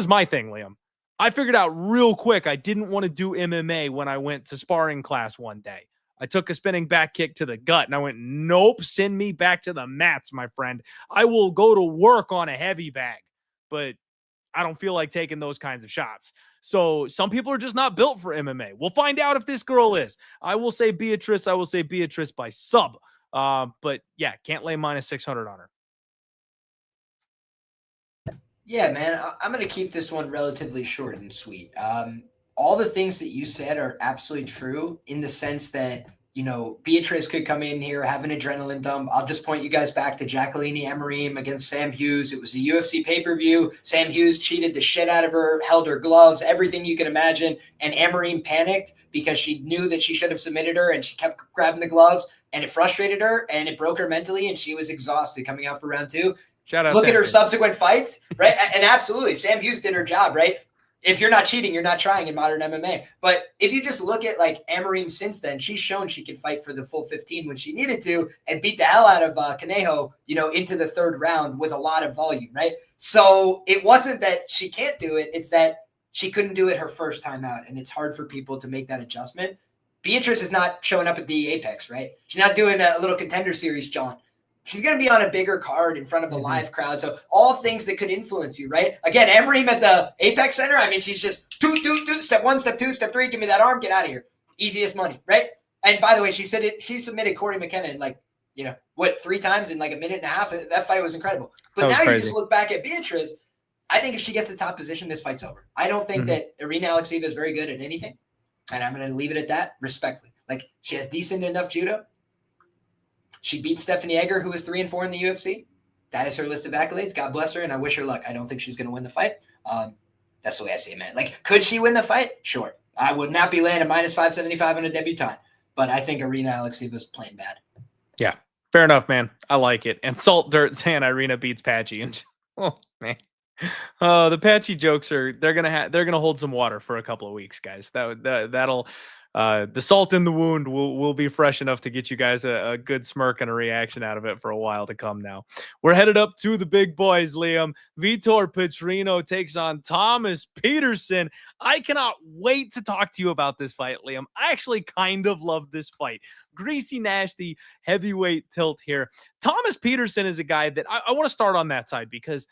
my thing, Liam. I figured out real quick I didn't want to do MMA when I went to sparring class one day. I took a spinning back kick to the gut, and I went, nope, send me back to the mats, my friend. I will go to work on a heavy bag, but I don't feel like taking those kinds of shots. So some people are just not built for MMA. We'll find out if this girl is. I will say Beatriz. I will say Beatriz by sub. But yeah, can't lay minus 600 on her.
Yeah, man, I'm going to keep this one relatively short and sweet. All the things that you said are absolutely true, in the sense that, you know, Beatriz could come in here, have an adrenaline dump. I'll just point you guys back to Jacqueline Amorim against Sam Hughes. It was a UFC pay-per-view. Sam Hughes cheated the shit out of her, held her gloves, everything you can imagine. And Amorim panicked because she knew that she should have submitted her, and she kept grabbing the gloves, and it frustrated her, and it broke her mentally, and she was exhausted coming out for round 2.
Shout out.
Look
Sam
at her
Hughes.
subsequent fights, right? And absolutely, Sam Hughes did her job, right? If you're not cheating, you're not trying in modern MMA. But if you just look at, like, Amorim since then, she's shown she can fight for the full 15 when she needed to, and beat the hell out of Conejo, you know, into the 3rd round with a lot of volume, right? So it wasn't that she can't do it. It's that she couldn't do it her first time out, and it's hard for people to make that adjustment. Beatriz is not showing up at the Apex, right? She's not doing a little contender series, John. She's going to be on a bigger card in front of a live crowd. So all things that could influence you, right? Again, Amorim at the Apex Center, I mean, she's just step 1, step 2, step 3, give me that arm, get out of here. Easiest money, right? And by the way, she submitted Corey McKenna in, like, you know, 3 times in like a minute and a half? That fight was incredible. But now you just look back at Beatriz. I think if she gets the top position, this fight's over. I don't think that Irina Alexieva is very good at anything. And I'm going to leave it at that, respectfully. Like, she has decent enough judo. She beat Stephanie Egger, who was 3-4 in the UFC. That is her list of accolades. God bless her, and I wish her luck. I don't think she's going to win the fight. That's the way I see it, man. Like, could she win the fight? Sure. I would not be laying a minus 575 on a debutante, but I think Irina Alexieva is playing bad.
Yeah, fair enough, man. I like it. And Salt Dirt saying Irina beats Patchy, and oh man, the Patchy jokes they're gonna hold some water for a couple of weeks, guys. That'll The salt in the wound will be fresh enough to get you guys a good smirk and a reaction out of it for a while to come now. We're headed up to the big boys, Liam. Vitor Petrino takes on Thomas Peterson. I cannot wait to talk to you about this fight, Liam. I actually kind of love this fight. Greasy, nasty, heavyweight tilt here. Thomas Peterson is a guy that I want to start on that side because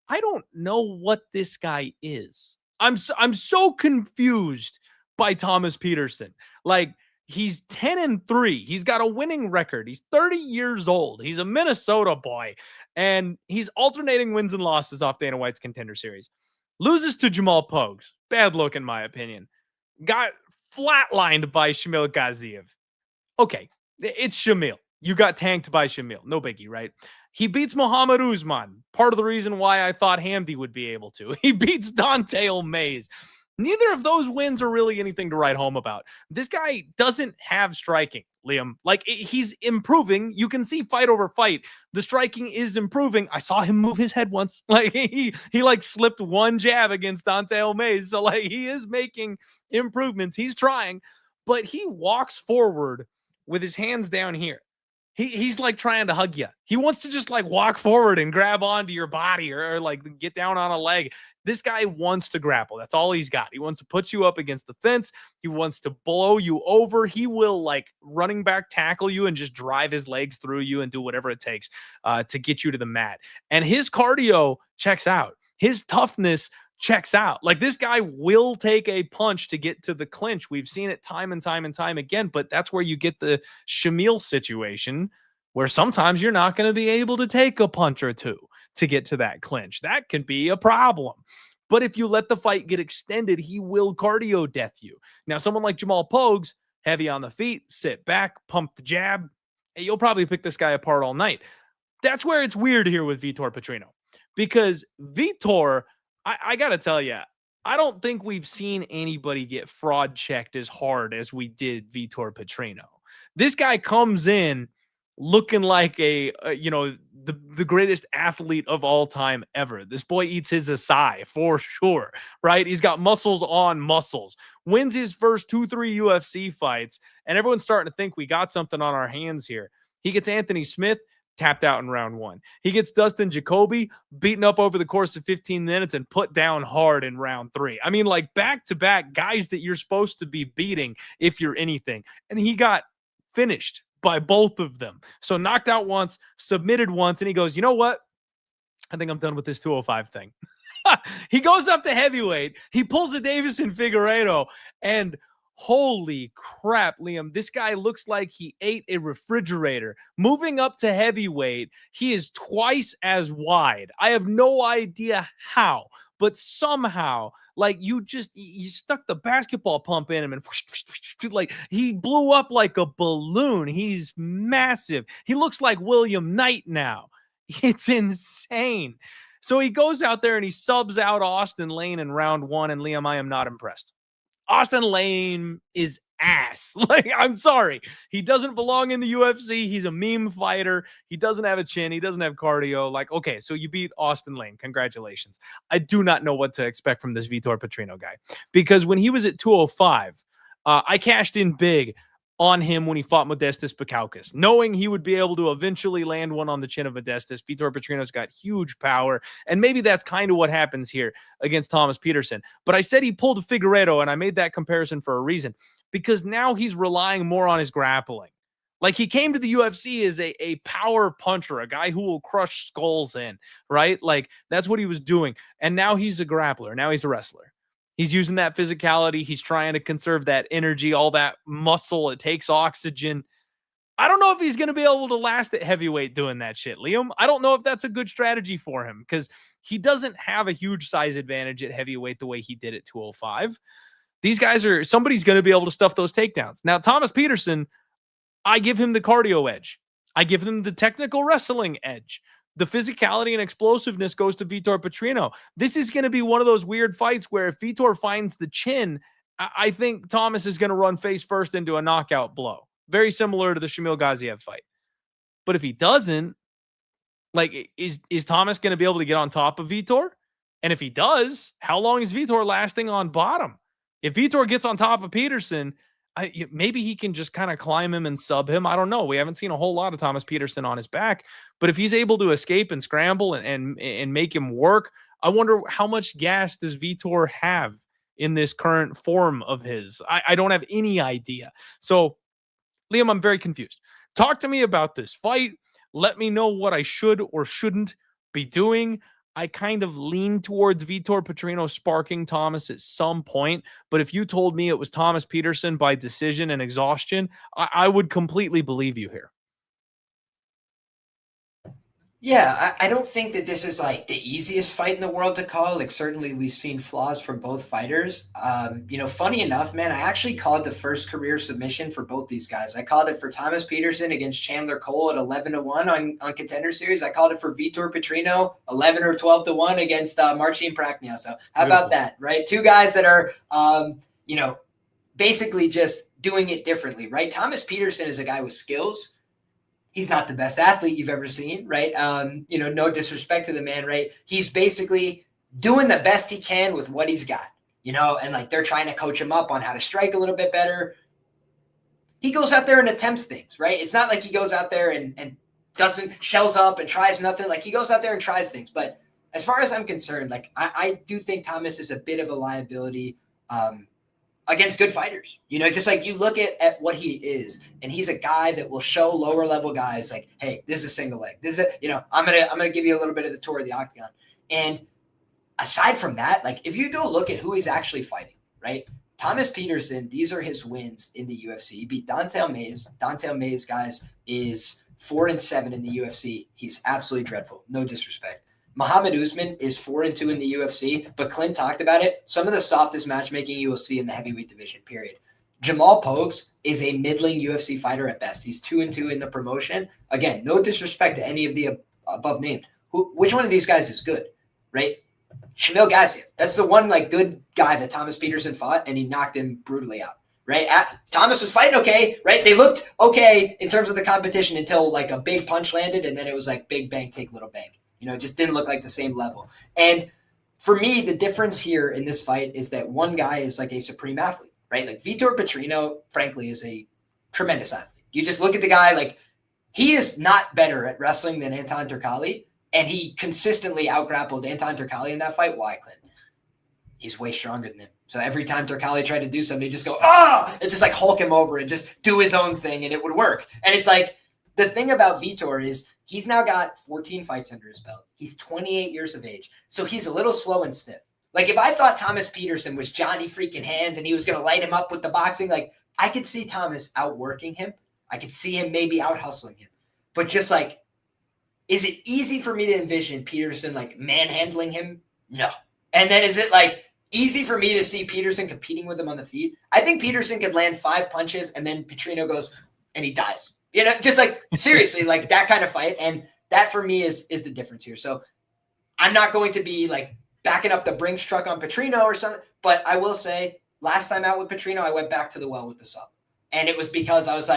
I don't know what this guy is. I'm so confused by Thomas Peterson. Like, he's 10-3. He's got a winning record. He's 30 years old. He's a Minnesota boy, and he's alternating wins and losses off Dana White's Contender Series. Loses to Jamal Pogues. Bad look, in my opinion. Got flatlined by Shamil Gaziev. Okay, it's Shamil. You got tanked by Shamil. No biggie, right? He beats Muhammad Usman. Part of the reason why I thought Hamdi would be able to. He beats Dante Mays. Neither of those wins are really anything to write home about. This guy doesn't have striking, Liam. Like, he's improving. You can see fight over fight. The striking is improving. I saw him move his head once. Like, he like slipped one jab against Dante Mays. So, like, he is making improvements. He's trying. But he walks forward with his hands down here. He's like trying to hug you. He wants to just like walk forward and grab onto your body or like get down on a leg. This guy wants to grapple. That's all he's got. He wants to put you up against the fence. He wants to blow you over. He will like running back tackle you and just drive his legs through you and do whatever it takes to get you to the mat. And his cardio checks out. His toughness checks out. Like, this guy will take a punch to get to the clinch. We've seen it time and time and time again, but that's where you get the Shamil situation where sometimes you're not going to be able to take a punch or two to get to that clinch. That can be a problem. But if you let the fight get extended, he will cardio death you. Now, someone like Jamal Pogues, heavy on the feet, sit back, pump the jab, and you'll probably pick this guy apart all night. That's where it's weird here with Vitor Petrino, because Vitor, I got to tell you, I don't think we've seen anybody get fraud checked as hard as we did Vitor Petrino. This guy comes in looking like the greatest athlete of all time ever. This boy eats his acai for sure, right? He's got muscles on muscles. Wins his first 2-3 UFC fights, and everyone's starting to think we got something on our hands here. He gets Anthony Smith tapped out in round 1. He gets Dustin Jacoby beaten up over the course of 15 minutes and put down hard in round 3. I mean, like, back-to-back guys that you're supposed to be beating if you're anything. And he got finished by both of them. So knocked out once, submitted once, and he goes, you know what? I think I'm done with this 205 thing. He goes up to heavyweight. He pulls a Deiveson Figueiredo, and holy crap, Liam, this guy looks like he ate a refrigerator. Moving up to heavyweight, he is twice as wide. I have no idea how, but somehow, like, you stuck the basketball pump in him and like he blew up like a balloon. He's massive. He looks like William Knight now. It's insane. So he goes out there and he subs out Austin Lane in round 1, and Liam, I am not impressed. Austin Lane is ass. Like, I'm sorry. He doesn't belong in the UFC. He's a meme fighter. He doesn't have a chin. He doesn't have cardio. Like, okay, so you beat Austin Lane. Congratulations. I do not know what to expect from this Vitor Petrino guy, because when he was at 205, I cashed in big on him when he fought Modestas Bukauskas, knowing he would be able to eventually land one on the chin of Modestas. Vitor Petrino's got huge power, and maybe that's kind of what happens here against Thomas Peterson. But I said he pulled a Figueiredo, and I made that comparison for a reason, because now he's relying more on his grappling. Like, he came to the UFC as a power puncher, a guy who will crush skulls in, right? Like, that's what he was doing. And now he's a grappler. Now he's a wrestler. He's using that physicality. He's trying to conserve that energy, all that muscle. It takes oxygen. I don't know if he's going to be able to last at heavyweight doing that shit, Liam. I don't know if that's a good strategy for him, because he doesn't have a huge size advantage at heavyweight the way he did at 205. These guys somebody's going to be able to stuff those takedowns. Now, Thomas Peterson, I give him the cardio edge. I give him the technical wrestling edge. The physicality and explosiveness goes to Vitor Petrino. This is going to be one of those weird fights where if Vitor finds the chin, I think Thomas is going to run face first into a knockout blow. Very similar to the Shamil Gaziev fight. But if he doesn't, like, is Thomas going to be able to get on top of Vitor? And if he does, how long is Vitor lasting on bottom? If Vitor gets on top of Peterson, maybe he can just kind of climb him and sub him. I don't know. We haven't seen a whole lot of Thomas Peterson on his back, but if he's able to escape and scramble and make him work, I wonder how much gas does Vitor have in this current form of his. I don't have any idea. So, Liam, I'm very confused. Talk to me about this fight. Let me know what I should or shouldn't be doing. I kind of lean towards Vitor Petrino sparking Thomas at some point, but if you told me it was Thomas Peterson by decision and exhaustion, I would completely believe you here.
Yeah, I don't think that this is like the easiest fight in the world to call. Like, certainly we've seen flaws from both fighters. Funny enough, man, I actually called the first career submission for both these guys. I called it for Thomas Peterson against Chandler Cole at 11-1 on Contender Series. I called it for Vitor Petrino 11 or 12-1 against Marcin Prachnio. So how about that, right? Two guys that are, basically just doing it differently, right? Thomas Peterson is a guy with skills. He's not the best athlete you've ever seen, right? No disrespect to the man, right? He's basically doing the best he can with what he's got, and like they're trying to coach him up on how to strike a little bit better. He goes out there and attempts things, right? It's not like he goes out there and doesn't shells up and tries nothing. Like, he goes out there and tries things. But as far as I'm concerned, like I do think Thomas is a bit of a liability against good fighters, just like you look at what he is, and he's a guy that will show lower level guys like, hey, this is a single leg. This is I'm gonna give you a little bit of the tour of the octagon. And aside from that, like, if you go look at who he's actually fighting, right? Thomas Peterson, these are his wins in the UFC. He beat Don'Tale Mayes. Don'Tale Mayes, guys, is 4-7 in the UFC. He's absolutely dreadful. No disrespect. Muhammad Usman is 4-2 in the UFC, but Clint talked about it. Some of the softest matchmaking you will see in the heavyweight division, period. Jamal Pogues is a middling UFC fighter at best. He's 2-2 in the promotion. Again, no disrespect to any of the above named. Which one of these guys is good, right? Shamil Gassiev. That's the one good guy that Thomas Peterson fought, and he knocked him brutally out, right? Thomas was fighting okay, right? They looked okay in terms of the competition until a big punch landed, and then it was big bang, take little bang. It just didn't look like the same level. And for me, the difference here in this fight is that one guy is a supreme athlete, right? Like, Vitor Petrino, frankly, is a tremendous athlete. You just look at the guy, he is not better at wrestling than Anton Turkalj, and he consistently out-grappled Anton Turkalj in that fight. Why, Clint? He's way stronger than him. So every time Turkalj tried to do something, he'd just go, and just Hulk him over and just do his own thing, and it would work. And it's the thing about Vitor is he's now got 14 fights under his belt. He's 28 years of age. So he's a little slow and stiff. If I thought Thomas Peterson was Johnny freaking Hands and he was going to light him up with the boxing, I could see Thomas outworking him. I could see him maybe out hustling him. But just is it easy for me to envision Peterson manhandling him? No. And then is it easy for me to see Peterson competing with him on the feet? I think Peterson could land 5 punches and then Petrino goes and he dies. Just seriously, that kind of fight. And that for me is the difference here. So I'm not going to be backing up the Brinks truck on Petrino or something. But I will say, last time out with Petrino, I went back to the well with the sub. And it was because I was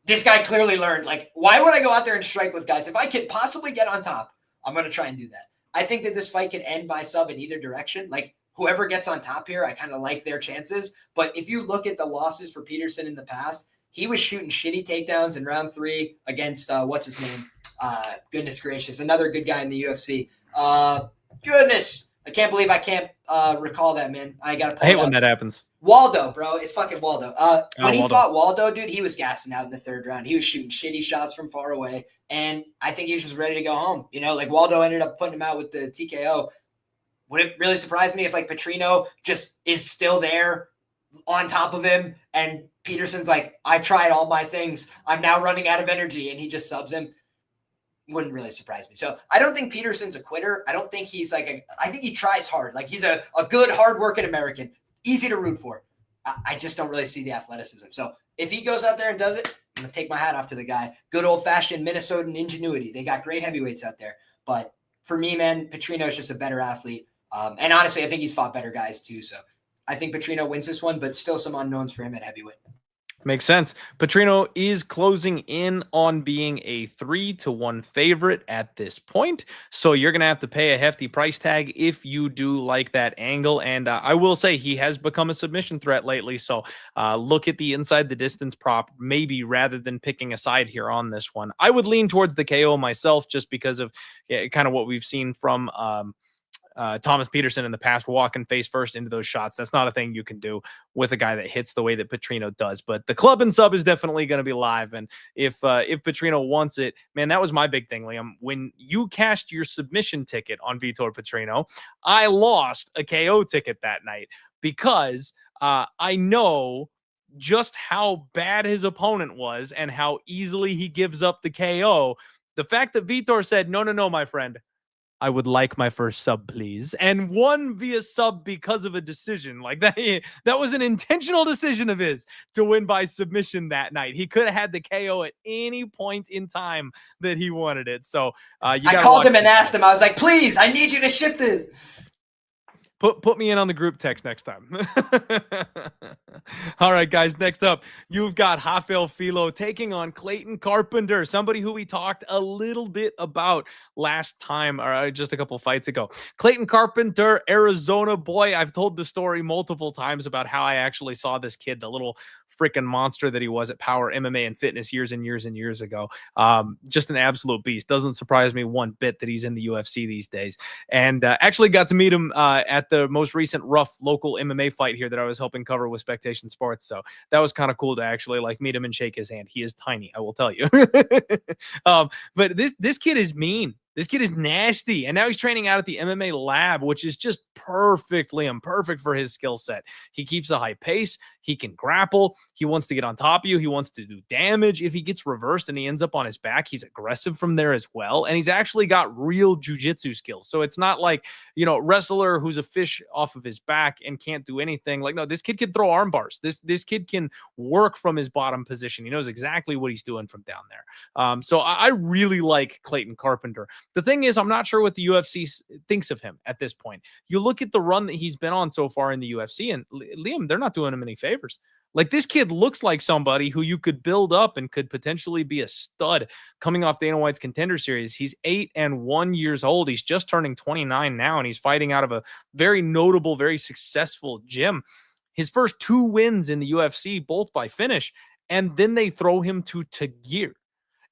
this guy clearly learned, why would I go out there and strike with guys? If I could possibly get on top, I'm going to try and do that. I think that this fight could end by sub in either direction. Whoever gets on top here, I kind of like their chances. But if you look at the losses for Peterson in the past, he was shooting shitty takedowns in round 3 against, what's his name? Goodness gracious. Another good guy in the UFC. Goodness. I can't believe I can't recall that, man. I hate
when that happens.
Waldo, bro. It's fucking Waldo. When he
Waldo.
fought Waldo, dude, he was gassing out in the 3rd round. He was shooting shitty shots from far away. And I think he was just ready to go home. Waldo ended up putting him out with the TKO. Would it really surprise me if Petrino just is still there on top of him and Peterson's I tried all my things. I'm now running out of energy, and he just subs him? Wouldn't really surprise me. So I don't think Peterson's a quitter. I don't think he's I think he tries hard. He's a good, hard-working American. Easy to root for. I just don't really see the athleticism. So if he goes out there and does it, I'm going to take my hat off to the guy. Good old-fashioned Minnesotan ingenuity. They got great heavyweights out there. But for me, man, Petrino is just a better athlete. And honestly, I think he's fought better guys too. So I think Petrino wins this one, but still some unknowns for him at heavyweight.
Makes sense. Petrino is closing in on being a 3-1 favorite at this point. So you're going to have to pay a hefty price tag if you do like that angle. And I will say he has become a submission threat lately. So look at the inside the distance prop, maybe rather than picking a side here on this one. I would lean towards the KO myself just because of kind of what we've seen from Thomas Peterson in the past, walking face first into those shots. That's not a thing you can do with a guy that hits the way that Petrino does. But the club and sub is definitely going to be live. And if Petrino wants it, man, that was my big thing, Liam. When you cashed your submission ticket on Vitor Petrino, I lost a KO ticket that night because I know just how bad his opponent was and how easily he gives up the KO. The fact that Vitor said, no, my friend, I would like my first sub, please, and won via sub because of a decision like that. That was an intentional decision of his to win by submission that night. He could have had the KO at any point in time that he wanted it. So I
called him and asked him. I was like, please, I need you to ship this.
Put me in on the group text next time. All right, guys. Next up, you've got Jafel Filho taking on Clayton Carpenter, somebody who we talked a little bit about last time, or just a couple fights ago. Clayton Carpenter, Arizona boy. I've told the story multiple times about how I actually saw this kid, the little freaking monster that he was at Power MMA and Fitness years and years and years ago. Just an absolute beast. Doesn't surprise me one bit that he's in the UFC these days. And actually got to meet him at the most recent rough local MMA fight here that I was helping cover with Spectation Sports. So that was kind of cool to actually like meet him and shake his hand. He is tiny, I will tell you. But this kid is mean. This kid is nasty. And now he's training out at the MMA lab, which is just perfect for his skill set. He keeps a high pace. He can grapple. He wants to get on top of you. He wants to do damage. If he gets reversed and he ends up on his back, he's aggressive from there as well. And he's actually got real jiu-jitsu skills. So it's not like, wrestler who's a fish off of his back and can't do anything. Like, no, this kid can throw arm bars. This kid can work from his bottom position. He knows exactly what he's doing from down there. So I really like Clayton Carpenter. The thing is, I'm not sure what the UFC thinks of him at this point. You look at the run that he's been on so far in the UFC, and Liam, they're not doing him any favors. Like, this kid looks like somebody who you could build up and could potentially be a stud coming off Dana White's Contender Series. He's 8 years old. He's just turning 29 now, and he's fighting out of a very notable, very successful gym. His first 2 wins in the UFC, both by finish, and then they throw him to Tagir.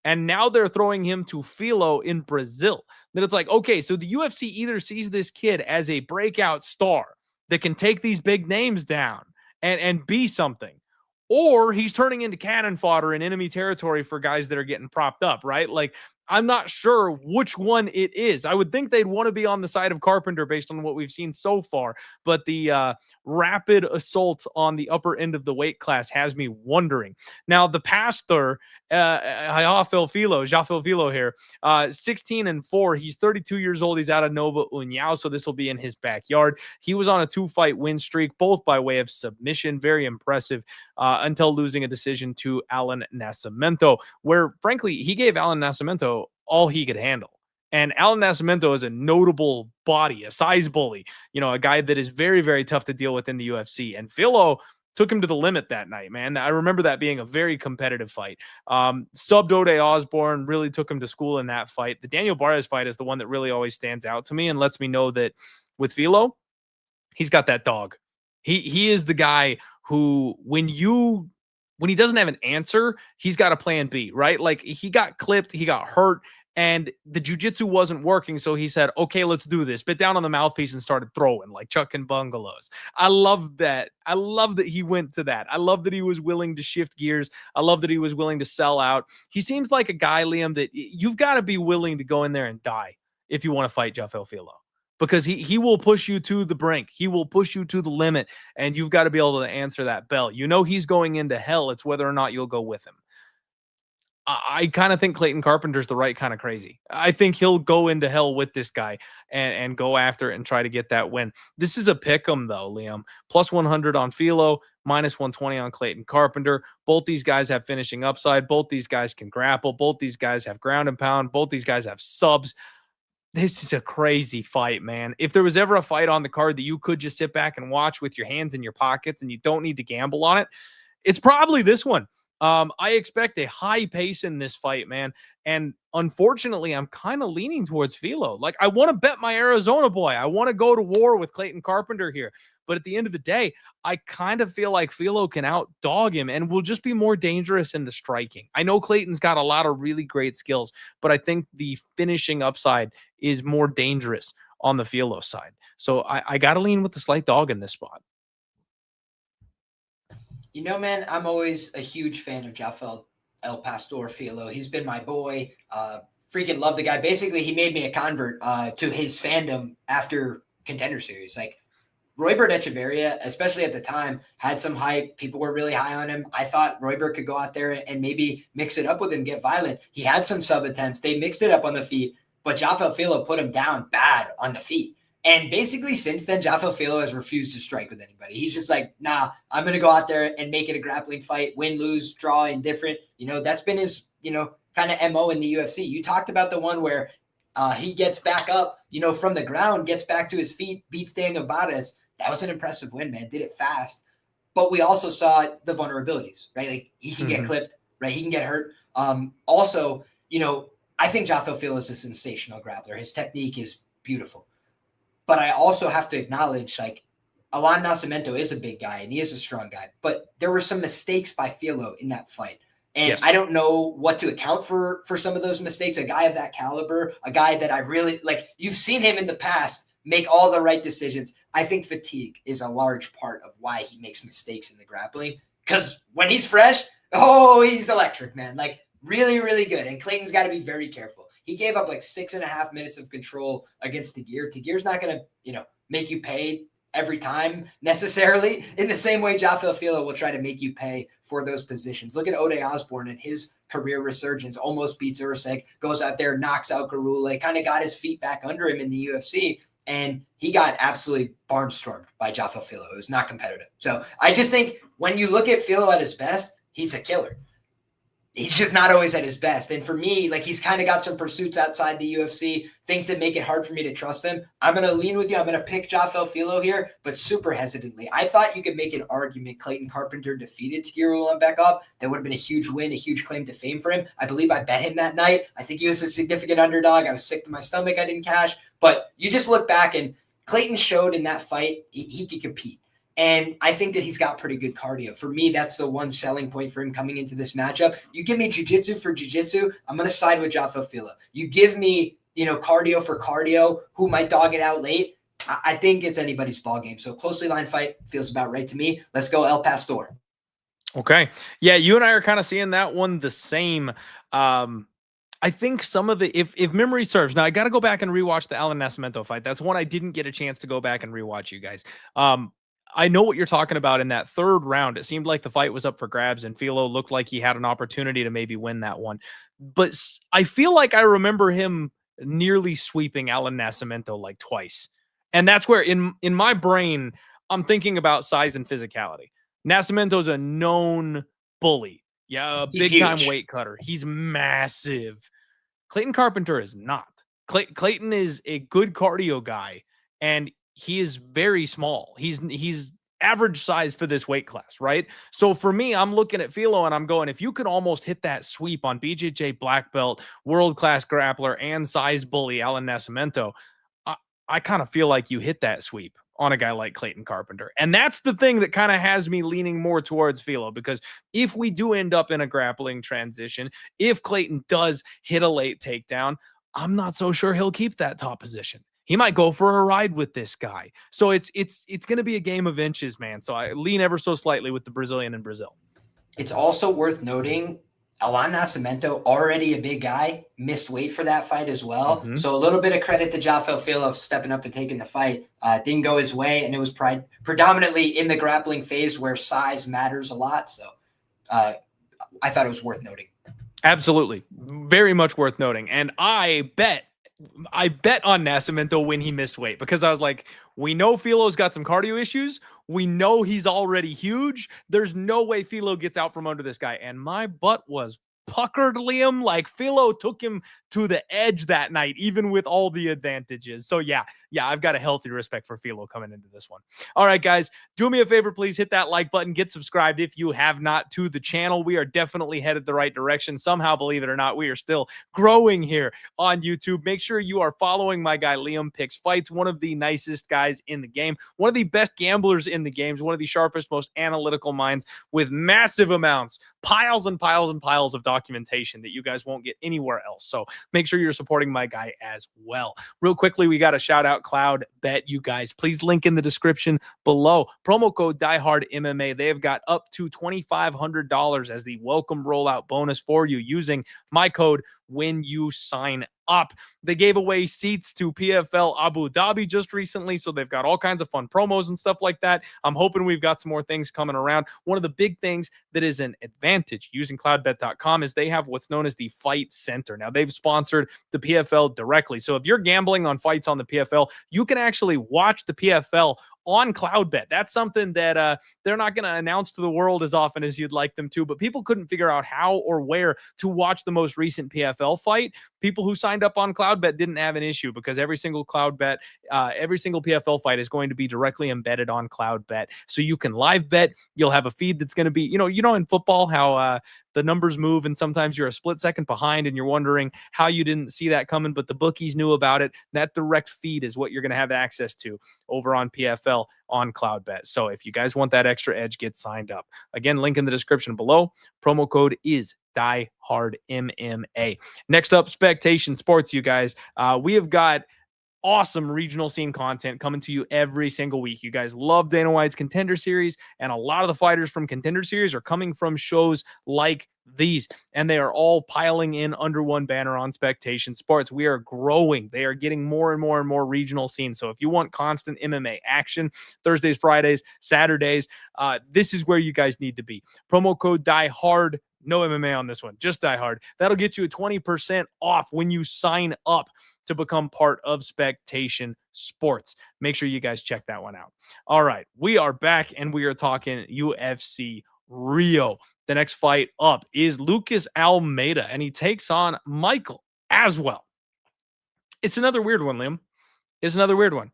And now they're throwing him to Filho in Brazil. Then it's like, okay, so the UFC either sees this kid as a breakout star that can take these big names down and be something, or he's turning into cannon fodder in enemy territory for guys that are getting propped up, right? Like, I'm not sure which one it is. I would think they'd want to be on the side of Carpenter based on what we've seen so far, but the rapid assault on the upper end of the weight class has me wondering. Now, the pastor, Jafel Filho here, 16-4. He's 32 years old. He's out of Nova União, so this will be in his backyard. He was on a 2-fight win streak, both by way of submission. Very impressive, until losing a decision to Alan Nascimento, where, frankly, he gave Alan Nascimento all he could handle. And Alan Nascimento is a notable body, a size bully, a guy that is very, very tough to deal with in the UFC. And Filho took him to the limit that night, man. I remember that being a very competitive fight. Subbed Ode Osborne, really took him to school in that fight. The Daniel Barres fight is the one that really always stands out to me and lets me know that with Filho, he's got that dog. He is the guy who, when he doesn't have an answer, he's got a plan B, right? Like, he got clipped, he got hurt, and the jiu-jitsu wasn't working. So he said, okay, let's do this. Bit down on the mouthpiece and started throwing like chucking bungalows. I love that. I love that he went to that. I love that he was willing to shift gears. I love that he was willing to sell out. He seems like a guy, Liam, that you've got to be willing to go in there and die if you want to fight Jafel Filho. Because he will push you to the brink. He will push you to the limit, and you've got to be able to answer that bell. He's going into hell. It's whether or not you'll go with him. I kind of think Clayton Carpenter's the right kind of crazy. I think he'll go into hell with this guy and go after it and try to get that win. This is a pick'em, though, Liam. Plus 100 on Filho, minus 120 on Clayton Carpenter. Both these guys have finishing upside. Both these guys can grapple. Both these guys have ground and pound. Both these guys have subs. This is a crazy fight, man. If there was ever a fight on the card that you could just sit back and watch with your hands in your pockets and you don't need to gamble on it, It's probably this one. I expect a high pace in this fight, man. And unfortunately, I'm kind of leaning towards Filho. Like, I want to bet my Arizona boy. I want to go to war with Clayton Carpenter here. But at the end of the day, I kind of feel like Filho can outdog him and will just be more dangerous in the striking. I know Clayton's got a lot of really great skills, but I think the finishing upside is more dangerous on the Filho side. So I got to lean with the slight dog in this spot.
You know, man, I'm always a huge fan of Jafel El Pastor Filho. He's been my boy. Freaking love the guy. Basically, he made me a convert to his fandom after Contender Series. Like, Roybert Echeverria, especially at the time, had some hype. People were really high on him. I thought Roybert could go out there and maybe mix it up with him, get violent. He had some sub attempts. They mixed it up on the feet, but Jafel Filho put him down bad on the feet. And basically since then, Jafel Filho has refused to strike with anybody. He's just like, nah, I'm going to go out there and make it a grappling fight, win, lose, draw, indifferent. You know, that's been his, kind of MO in the UFC. You talked about the one where he gets back up, from the ground, gets back to his feet, beats Daniel Alvarez. That was an impressive win, man. Did it fast. But we also saw the vulnerabilities, right? Like, he can get clipped, right? He can get hurt. Also, I think Jafel Filho is a sensational grappler. His technique is beautiful. But I also have to acknowledge, like, Alan Nascimento is a big guy and he is a strong guy. But there were some mistakes by Filho in that fight. And yes, I don't know what to account for some of those mistakes. A guy of that caliber, a guy that I really like, you've seen him in the past make all the right decisions. I think fatigue is a large part of why he makes mistakes in the grappling. Because when he's fresh, he's electric, man. Like, really, really good. And Clayton's got to be very careful. He gave up like 6.5 minutes of control against Tagir. Tagir's not going to, make you pay every time necessarily in the same way Jafel Filho will try to make you pay for those positions. Look at Ode Osborne and his career resurgence, almost beats Ursek, goes out there, knocks out Garula, kind of got his feet back under him in the UFC. And he got absolutely barnstormed by Jafel Filho. It was not competitive. So I just think when you look at Filho at his best, he's a killer. He's just not always at his best. And for me, like, he's kind of got some pursuits outside the UFC, things that make it hard for me to trust him. I'm going to lean with you. I'm going to pick Jafel Filho here, but super hesitantly. I thought you could make an argument Clayton Carpenter defeated Tagir Ulanbekov. That would have been a huge win, a huge claim to fame for him. I believe I bet him that night. I think he was a significant underdog. I was sick to my stomach. I didn't cash. But you just look back and Clayton showed in that fight he could compete. And I think that he's got pretty good cardio. For me, that's the one selling point for him coming into this matchup. You give me jiu-jitsu for jiu-jitsu, I'm going to side with Jafel Filho. You give me, cardio for cardio, who might dog it out late, I think it's anybody's ball game. So closely lined fight feels about right to me. Let's go El Pastor.
Okay. Yeah, you and I are kind of seeing that one the same. I think some of the, if memory serves, now I got to go back and rewatch the Alan Nascimento fight. That's one I didn't get a chance to go back and rewatch, you guys. I know what you're talking about. In that third round, it seemed like the fight was up for grabs and Filho looked like he had an opportunity to maybe win that one. But I feel like I remember him nearly sweeping Alan Nascimento like twice. And that's where in my brain, I'm thinking about size and physicality. Nascimento's a known bully. Yeah, a big time weight cutter. He's massive. Clayton Carpenter is not. Clayton is a good cardio guy, and he is very small. He's average size for this weight class, right? So for me, I'm looking at Filho and I'm going, if you could almost hit that sweep on BJJ black belt, world-class grappler, and size bully Alan Nascimento, I kind of feel like you hit that sweep on a guy like Clayton Carpenter. And that's the thing that kind of has me leaning more towards Filho, because if we do end up in a grappling transition, if Clayton does hit a late takedown, I'm not so sure he'll keep that top position. He might go for a ride with this guy. So it's going to be a game of inches, man. So I lean ever so slightly with the Brazilian in Brazil.
It's also worth noting, Alan Nascimento, already a big guy, missed weight for that fight as well. Mm-hmm. So a little bit of credit to Jafel Filho stepping up and taking the fight. Didn't go his way, and it was predominantly in the grappling phase where size matters a lot. So I thought it was worth noting. Absolutely.
Very much worth noting. And I bet on Nascimento when he missed weight, because I was like, we know Filo's got some cardio issues. We know he's already huge. There's no way Filho gets out from under this guy. And my butt was puckered, Liam. Like, Filho took him to the edge that night, even with all the advantages. So yeah, yeah, I've got a healthy respect for Filho coming into this one. All right, guys, do me a favor, please hit that like button, get subscribed if you have not to the channel. We are definitely headed the right direction. Somehow, believe it or not, we are still growing here on YouTube. Make sure you are following my guy Liam Picks Fights, one of the nicest guys in the game, one of the best gamblers in the games, one of the sharpest, most analytical minds with massive amounts, piles and piles and piles of documentation that you guys won't get anywhere else. So make sure you're supporting my guy as well. Real quickly, we got to shout out Cloud Bet, you guys. Please link in the description below. Promo code DieHardMMA. They have got up to $2,500 as the welcome rollout bonus for you using my code when you sign up. They gave away seats to PFL Abu Dhabi just recently, so they've got all kinds of fun promos and stuff like that. I'm hoping we've got some more things coming around. One of the big things that is an advantage using cloudbet.com is they have what's known as the Fight Center. Now, they've sponsored the PFL directly, so if you're gambling on fights on the PFL, you can actually watch the PFL on Cloudbet. That's something that they're not going to announce to the world as often as you'd like them to, but people couldn't figure out how or where to watch the most recent PFL fight. People who signed up on Cloudbet didn't have an issue because every single Cloudbet, every single PFL fight is going to be directly embedded on Cloudbet. So you can live bet. You'll have a feed that's going to be, you know, in football, how the numbers move and sometimes you're a split second behind and you're wondering how you didn't see that coming, but the bookies knew about it. That direct feed is what you're going to have access to over on PFL on Cloudbet. So if you guys want that extra edge, get signed up. Again, link in the description below. Promo code is DieHardMMA. Next up, Spectation Sports, you guys. We have got awesome regional scene content coming to you every single week. You guys love Dana White's Contender Series, and a lot of the fighters from Contender Series are coming from shows like these, and they are all piling in under one banner on Spectation Sports. We are growing. They are getting more and more and more regional scenes. So if you want constant MMA action, Thursdays, Fridays, Saturdays, this is where you guys need to be. Promo code DieHard. No MMA on this one, just Die Hard. That'll get you a 20% off when you sign up to become part of Spectation Sports. Make sure you guys check that one out. All right, we are back and we are talking UFC Rio. The next fight up is Lucas Almeida, and he takes on Michael Aswell. It's another weird one, Liam. It's another weird one.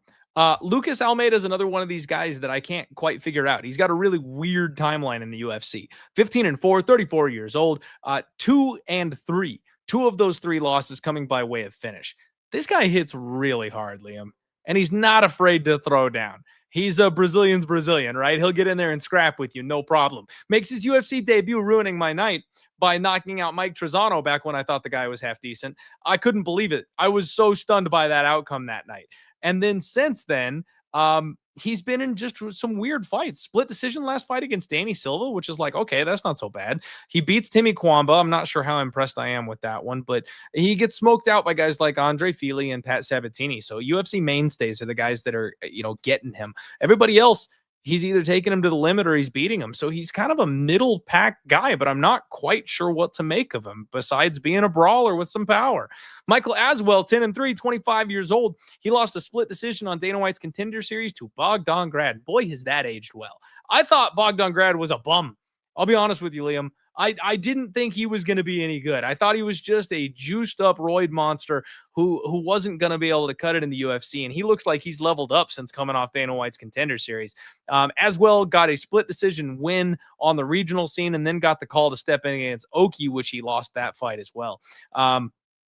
Lucas Almeida is another one of these guys that I can't quite figure out. He's got a really weird timeline in the UFC. 15-4, 34 years old, 2-3. Two of those three losses coming by way of finish. This guy hits really hard, Liam, and he's not afraid to throw down. He's a Brazilian's Brazilian, right? He'll get in there and scrap with you, no problem. Makes his UFC debut ruining my night by knocking out Mike Trezano back when I thought the guy was half decent. I couldn't believe it. I was so stunned by that outcome that night. And then since then, he's been in just some weird fights. Split decision last fight against Danny Silva, which is like, okay, that's not so bad. He beats Timmy Kwamba. I'm not sure how impressed I am with that one, but he gets smoked out by guys like Andre Fili and Pat Sabatini. So UFC mainstays are the guys that are, getting him. Everybody else, he's either taking him to the limit or he's beating him. So he's kind of a middle pack guy, but I'm not quite sure what to make of him besides being a brawler with some power. Michael Aswell, 10-3, 25 years old. He lost a split decision on Dana White's Contender Series to Bogdan Grad. Boy, has that aged well. I thought Bogdan Grad was a bum. I'll be honest with you, Liam. I didn't think he was going to be any good. I thought he was just a juiced up roid monster who wasn't going to be able to cut it in the UFC. And he looks like he's leveled up since coming off Dana White's Contender Series. Aswell got a split decision win on the regional scene and then got the call to step in against Oki, which he lost that fight as well.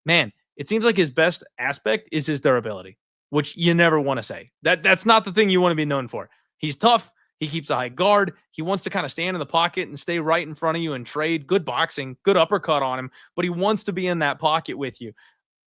Man, it seems like his best aspect is his durability, which you never want to say. That's not the thing you want to be known for. He's tough. He keeps a high guard. He wants to kind of stand in the pocket and stay right in front of you and trade. Good boxing, good uppercut on him, but he wants to be in that pocket with you.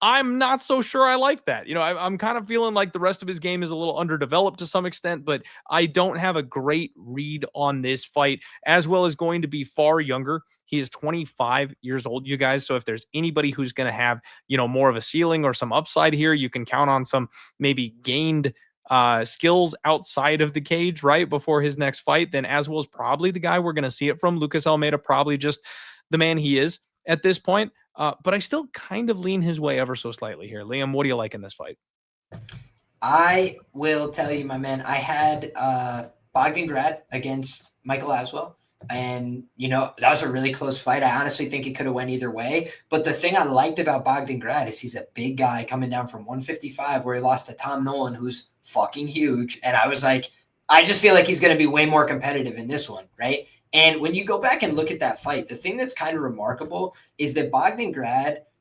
I'm not so sure I like that. I'm kind of feeling like the rest of his game is a little underdeveloped to some extent, but I don't have a great read on this fight, as well as going to be far younger. He is 25 years old, you guys. So if there's anybody who's going to have, more of a ceiling or some upside here, you can count on some maybe gained skills outside of the cage right before his next fight, then Aswell is probably the guy we're going to see it from. Lucas Almeida, probably just the man he is at this point. But I still kind of lean his way ever so slightly here. Liam, what do you like in this fight?
I will tell you, my man, I had Bogdan Grad against Michael Aswell. And, you know, that was a really close fight. I honestly think it could have went either way. But the thing I liked about Bogdan is he's a big guy coming down from 155 where he lost to Tom Nolan, who's fucking huge. And I was like, I just feel like he's going to be way more competitive in this one, right? And when you go back and look at that fight, the thing that's kind of remarkable is that Bogdan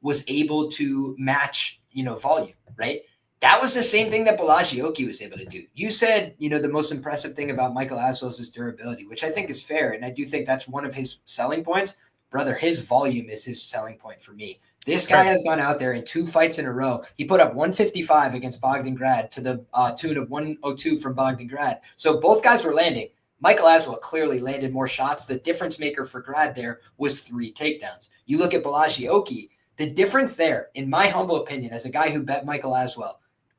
was able to match, you know, volume, right? That was the same thing that Balajioki was able to do. You said, you know, the most impressive thing about Michael Aswell is his durability, which I think is fair. And I do think that's one of his selling points. Brother, his volume is his selling point for me. This guy has gone out there in 2 fights in a row. He put up 155 against Bogdan to the tune of 102 from Bogdan. So both guys were landing. Michael Aswell clearly landed more shots. The difference maker for Grad there was 3 takedowns. You look at Balajioki, the difference there, in my humble opinion, as a guy who bet Michael Aswell,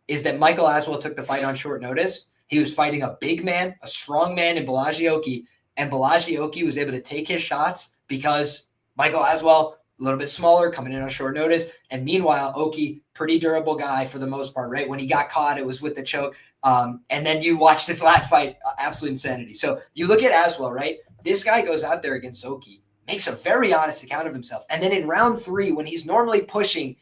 is that Michael Aswell took the fight on short notice. He was fighting a big man, a strong man in Balajioki, and Balajioki was able to take his shots because Michael Aswell, a little bit smaller, coming in on short notice, and meanwhile, Oki, pretty durable guy for the most part, right? When he got caught, it was with the choke. And then you watch this last fight, absolute insanity. So you look at Aswell, right? This guy goes out there against Oki, makes a very honest account of himself. And then in round 3, when he's normally pushing,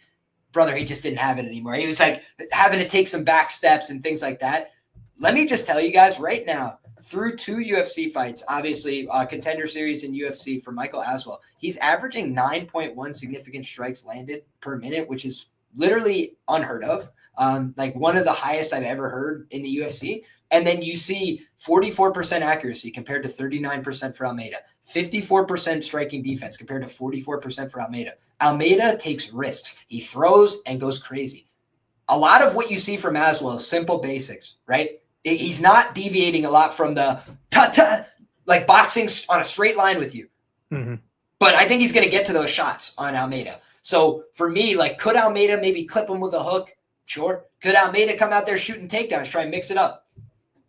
brother, he just didn't have it anymore. He was like having to take some back steps and things like that. Let me just tell you guys right now, through 2 UFC fights, obviously contender series in UFC for Michael Aswell, he's averaging 9.1 significant strikes landed per minute, which is literally unheard of. Like one of the highest I've ever heard in the UFC. And then you see 44% accuracy compared to 39% for Almeida, 54% striking defense compared to 44% for Almeida. Almeida takes risks. He throws and goes crazy. A lot of what you see from Aswell is simple basics, right? He's not deviating a lot from the ta-ta, like boxing on a straight line with you. Mm-hmm. But I think he's going to get to those shots on Almeida. So for me, like, could Almeida maybe clip him with a hook? Sure. Could Almeida come out there shooting takedowns, try and mix it up?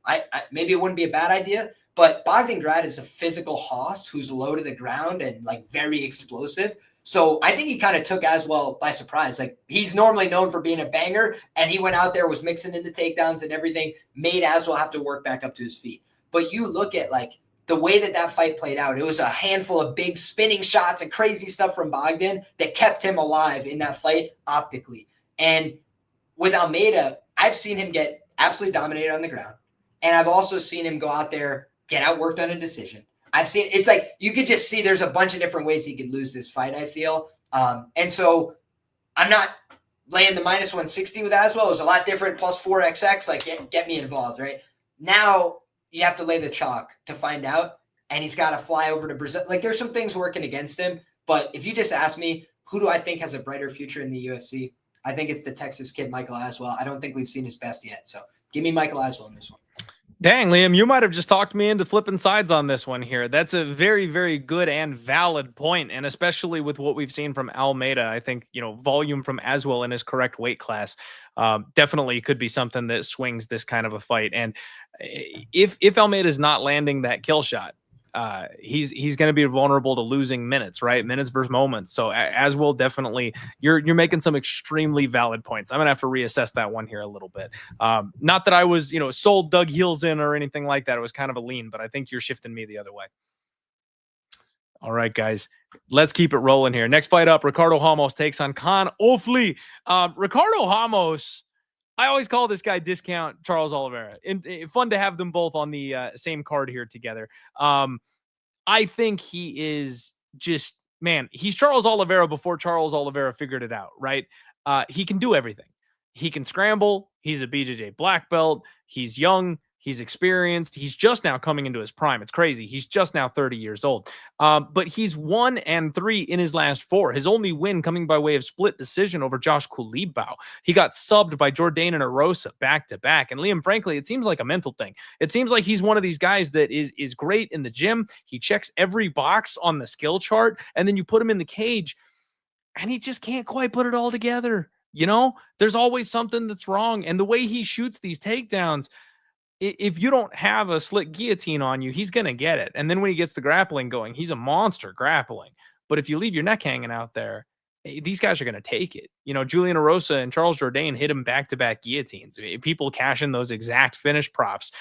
I maybe it wouldn't be a bad idea. But Bogdan is a physical hoss who's low to the ground and like very explosive. So I think he kind of took Aswell by surprise. Like, he's normally known for being a banger, and he went out there, was mixing in the takedowns and everything, made Aswell have to work back up to his feet. But you look at like the way that fight played out, it was a handful of big spinning shots and crazy stuff from Bogdan that kept him alive in that fight optically. And with Almeida, I've seen him get absolutely dominated on the ground. And I've also seen him go out there, get outworked on a decision. I've seen, it's like, you could just see there's a bunch of different ways he could lose this fight, I feel. And so I'm not laying the minus 160 with Aswell. It was a lot different, plus 4XX, like get me involved, right? Now you have to lay the chalk to find out, and he's got to fly over to Brazil. Like, there's some things working against him, but if you just ask me, who do I think has a brighter future in the UFC? I think it's the Texas kid, Michael Aswell. I don't think we've seen his best yet. So give me Michael Aswell in this one.
Dang, Liam, you might have just talked me into flipping sides on this one here. That's a very, very good and valid point, and especially with what we've seen from Almeida, I think, you know, volume from Aswell in his correct weight class definitely could be something that swings this kind of a fight. And if Almeida is not landing that kill shot, he's going to be vulnerable to losing minutes, right? Minutes versus moments. So Aswell, definitely, you're making some extremely valid points. I'm going to have to reassess that one here a little bit. Not that I was, you know, sold dug heels in or anything like that. It was kind of a lean, but I think you're shifting me the other way. All right, guys, let's keep it rolling here. Next fight up, Ricardo Ramos takes on Kaan Ofli. Ricardo Ramos, I always call this guy Discount Charles Oliveira. Fun to have them both on the same card here together. I think he is just, man, he's Charles Oliveira before Charles Oliveira figured it out, right? He can do everything. He can scramble. He's a BJJ black belt. He's young. He's experienced. He's just now coming into his prime. It's crazy. He's just now 30 years old. But he's 1-3 in his last 4. His only win coming by way of split decision over Josh Kulibau. He got subbed by Jordan and Rocha back-to-back. And Liam, frankly, it seems like a mental thing. It seems like he's one of these guys that is great in the gym. He checks every box on the skill chart, and then you put him in the cage, and he just can't quite put it all together. You know, there's always something that's wrong. And the way he shoots these takedowns, if you don't have a slick guillotine on you, he's going to get it. And then when he gets the grappling going, he's a monster grappling. But if you leave your neck hanging out there, these guys are going to take it. Julian Erosa and Charles Jourdain hit him back-to-back guillotines. People cashing those exact finish props,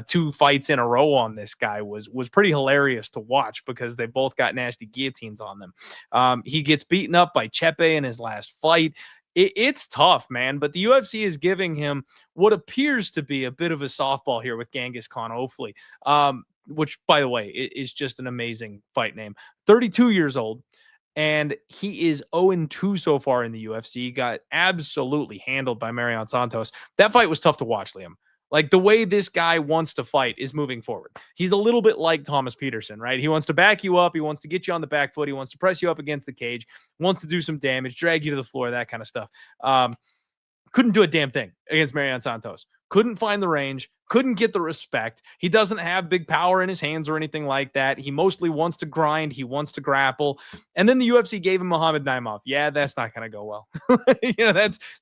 2 fights in a row on this guy was pretty hilarious to watch because they both got nasty guillotines on them. He gets beaten up by Chepe in his last fight. It's tough, man, but the UFC is giving him what appears to be a bit of a softball here with Genghis Khan Ofli, which, by the way, is just an amazing fight name. 32 years old. And he is 0-2 so far in the UFC. He got absolutely handled by Marion Santos. That fight was tough to watch, Liam. Like, the way this guy wants to fight is moving forward. He's a little bit like Thomas Peterson, right? He wants to back you up. He wants to get you on the back foot. He wants to press you up against the cage, wants to do some damage, drag you to the floor, that kind of stuff. Couldn't do a damn thing against Marion Santos. Couldn't find the range, couldn't get the respect. He doesn't have big power in his hands or anything like that. He mostly wants to grind. He wants to grapple. And then the UFC gave him Muhammad Naimov. Yeah, that's not going to go well.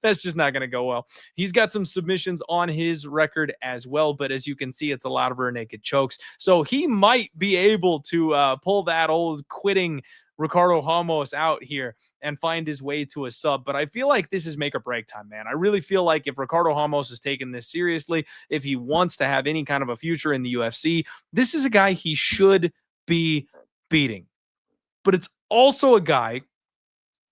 That's just not going to go well. He's got some submissions on his record as well, but as you can see, it's a lot of rear naked chokes. So he might be able to pull that old quitting Ricardo Ramos out here and find his way to a sub. But I feel like this is make or break time, man. I really feel like if Ricardo Ramos is taking this seriously, if he wants to have any kind of a future in the UFC, this is a guy he should be beating. But it's also a guy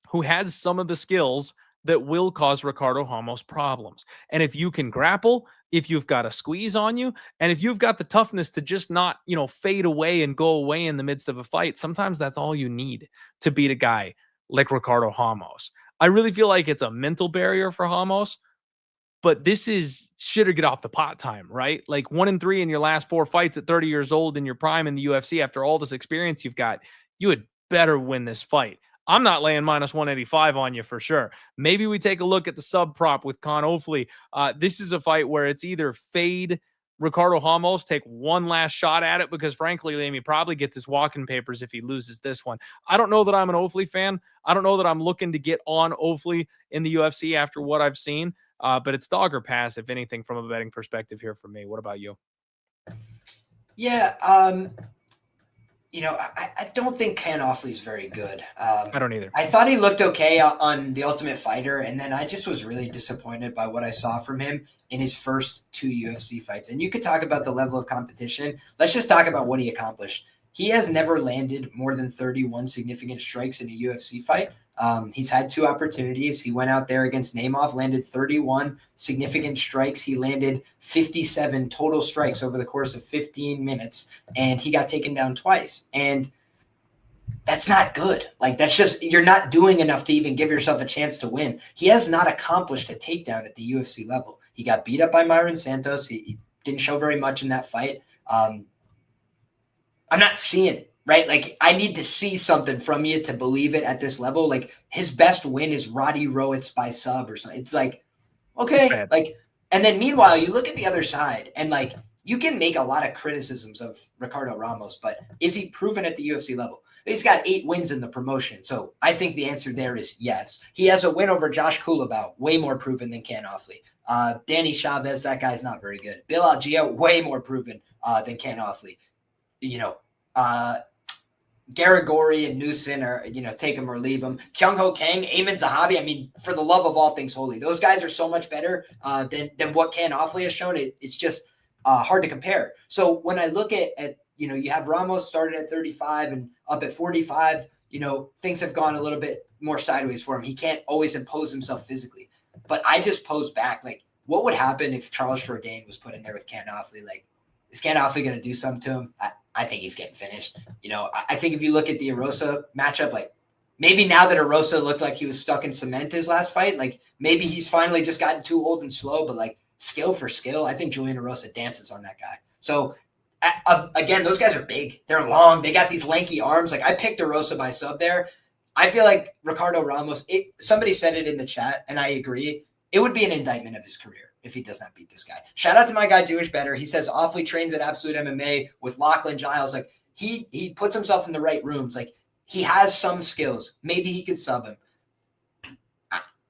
who has some of the skills that will cause Ricardo Ramos problems. And if you can grapple, if you've got a squeeze on you, and if you've got the toughness to just not, fade away and go away in the midst of a fight, sometimes that's all you need to beat a guy like Ricardo Ramos. I really feel like it's a mental barrier for Ramos, but this is shit or get off the pot time, right? Like 1-3 in your last 4 fights at 30 years old in your prime in the UFC after all this experience you've got, you had better win this fight. I'm not laying minus 185 on you for sure. Maybe we take a look at the sub prop with Kaan Ofli. This is a fight where it's either fade Ricardo Ramos, take one last shot at it, because frankly, Liam, he probably gets his walking papers if he loses this one. I don't know that I'm an Ofli fan. I don't know that I'm looking to get on Ofli in the UFC after what I've seen, but it's dog or pass, if anything, from a betting perspective here for me. What about you?
Yeah, I don't think Kaan Ofli is very good.
I don't either.
I thought he looked okay on The Ultimate Fighter, and then I just was really disappointed by what I saw from him in his first 2 UFC fights. And you could talk about the level of competition. Let's just talk about what he accomplished. He has never landed more than 31 significant strikes in a UFC fight. He's had 2 opportunities. He went out there against Naimov, landed 31 significant strikes. He landed 57 total strikes over the course of 15 minutes, and he got taken down twice. And that's not good. Like, that's just, you're not doing enough to even give yourself a chance to win. He has not accomplished a takedown at the UFC level. He got beat up by Myron Santos. He didn't show very much in that fight. I'm not seeing it. Right? Like, I need to see something from you to believe it at this level. Like, his best win is Roddy Rowitz by sub or something. It's like, okay. Like, and then meanwhile, you look at the other side and, like, you can make a lot of criticisms of Ricardo Ramos, but is he proven at the UFC level? He's got 8 wins in the promotion. So I think the answer there is yes. He has a win over Josh Kulabau, way more proven than Kaan Ofli. Danny Chavez, that guy's not very good. Bill Algeo, way more proven than Kaan Ofli. Garagori and Newson are, take them or leave them. Kyung Ho Kang, Eamon Zahabi, I mean, for the love of all things holy, those guys are so much better than what Kaan Ofli has shown. It's just hard to compare. So when I look at you have Ramos started at 35 and up at 45, things have gone a little bit more sideways for him. He can't always impose himself physically. But I just pose back, like, what would happen if Charles Jourdain was put in there with Kaan Ofli? Like, is Kaan Ofli going to do something to him? I think he's getting finished. I think if you look at the Erosa matchup, like, maybe now that Erosa looked like he was stuck in cement his last fight, like, maybe he's finally just gotten too old and slow, but, like, skill for skill, I think Julian Erosa dances on that guy. So, again, those guys are big. They're long. They got these lanky arms. Like, I picked Erosa by sub there. I feel like Ricardo Ramos, somebody said it in the chat, and I agree, it would be an indictment of his career if he does not beat this guy. Shout out to my guy, Jewish Better. He says Ofli trains at Absolute MMA with Lachlan Giles. Like, he puts himself in the right rooms. Like, he has some skills. Maybe he could sub him.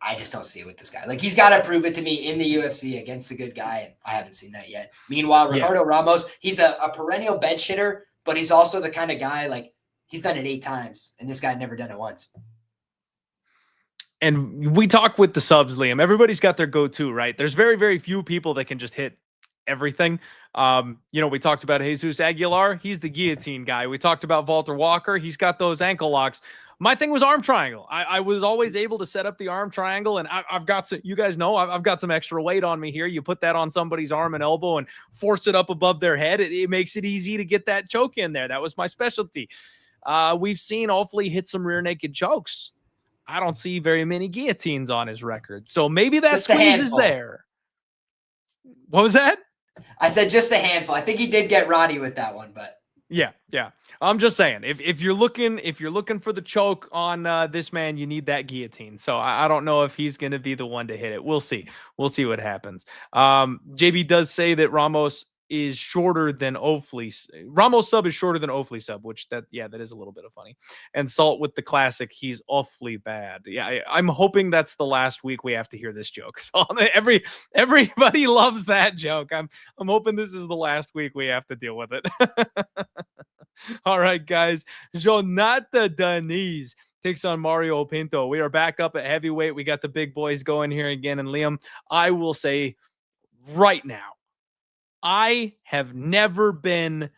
I just don't see it with this guy. Like, he's got to prove it to me in the UFC against a good guy, and I haven't seen that yet. Meanwhile, Ricardo Ramos, he's a perennial bench hitter, but he's also the kind of guy, like, he's done it 8 times, and this guy never done it once.
And we talk with the subs, Liam. Everybody's got their go-to, right? There's very, very few people that can just hit everything. We talked about Jesus Aguilar. He's the guillotine guy. We talked about Valter Walker. He's got those ankle locks. My thing was arm triangle. I was always able to set up the arm triangle, and I've got some, you guys know, I've got some extra weight on me here. You put that on somebody's arm and elbow and force it up above their head. It makes it easy to get that choke in there. That was my specialty. We've seen Ofli hit some rear naked chokes. I don't see very many guillotines on his record. So maybe that squeeze is there. What was that?
I said just a handful. I think he did get Roddy with that one, but
yeah. I'm just saying, if you're looking for the choke on this man, you need that guillotine. So I don't know if he's going to be the one to hit it. We'll see what happens. JB does say that Ramos is shorter than Ofli. Ramos sub is shorter than Ofli sub, which that is a little bit of funny. And Salt with the classic, he's awfully bad. Yeah, I'm hoping that's the last week we have to hear this joke. So everybody loves that joke. I'm hoping this is the last week we have to deal with it. All right, guys. Jhonata Diniz takes on Mario Pinto. We are back up at heavyweight. We got the big boys going here again. And Liam, I will say right now, I have never been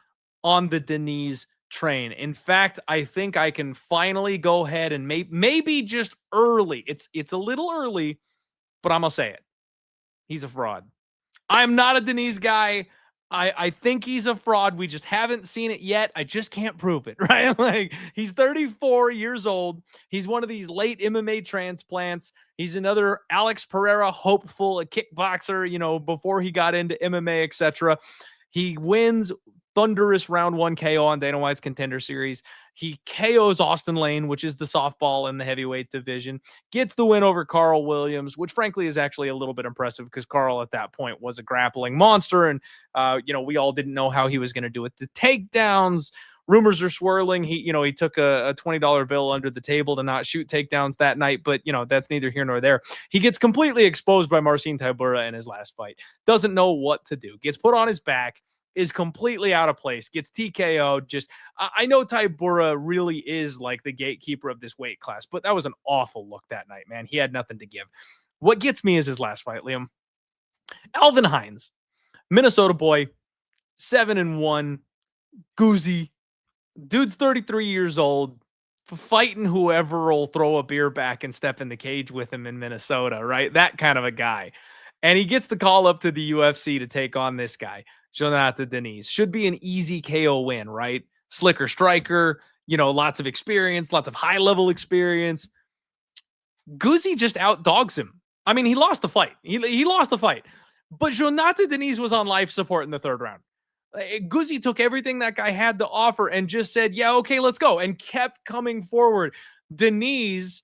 on the Diniz train. In fact, I think I can finally go ahead and maybe just early. It's a little early, but I'm going to say it. He's a fraud. I'm not a Diniz guy. I think he's a fraud. We just haven't seen it yet. I just can't prove it, right? Like, he's 34 years old. He's one of these late MMA transplants. He's another Alex Pereira hopeful, a kickboxer, before he got into MMA, etc. He wins thunderous round 1 KO on Dana White's Contender Series. He KOs Austin Lane, which is the softball in the heavyweight division, gets the win over Carl Williams, which frankly is actually a little bit impressive because Carl at that point was a grappling monster. And, we all didn't know how he was going to do it. The takedowns, rumors are swirling. He took a $20 bill under the table to not shoot takedowns that night, but that's neither here nor there. He gets completely exposed by Marcin Tybura in his last fight. Doesn't know what to do. Gets put on his back. Is completely out of place, gets TKO'd. I know Tybura really is like the gatekeeper of this weight class, but that was an awful look that night, man. He had nothing to give. What gets me is his last fight, Liam. Alvin Hines, Minnesota boy, 7-1, Goozy. Dude's 33 years old, fighting whoever will throw a beer back and step in the cage with him in Minnesota, right? That kind of a guy. And he gets the call up to the UFC to take on this guy. Jhonata Diniz. Should be an easy KO win, right? Slicker striker, lots of experience, lots of high-level experience. Goozy just outdogs him. I mean, he lost the fight. He lost the fight. But Jhonata Diniz was on life support in the third round. Goozy took everything that guy had to offer and just said, yeah, okay, let's go, and kept coming forward. Diniz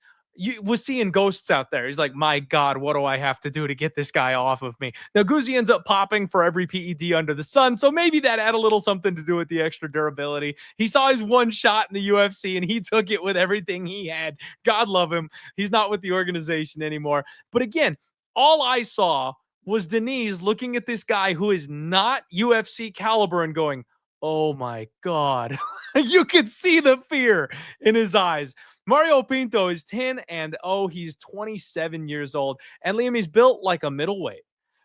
was seeing ghosts out there. He's like, my God, what do I have to do to get this guy off of me? Now, Goozy ends up popping for every PED under the sun, so maybe that had a little something to do with the extra durability. He saw his one shot in the UFC, and he took it with everything he had. God love him. He's not with the organization anymore. But again, all I saw was Diniz looking at this guy who is not UFC caliber and going, oh my God. You could see the fear in his eyes. Mario Pinto is 10-0. He's 27 years old. And Liam, he's built like a middleweight.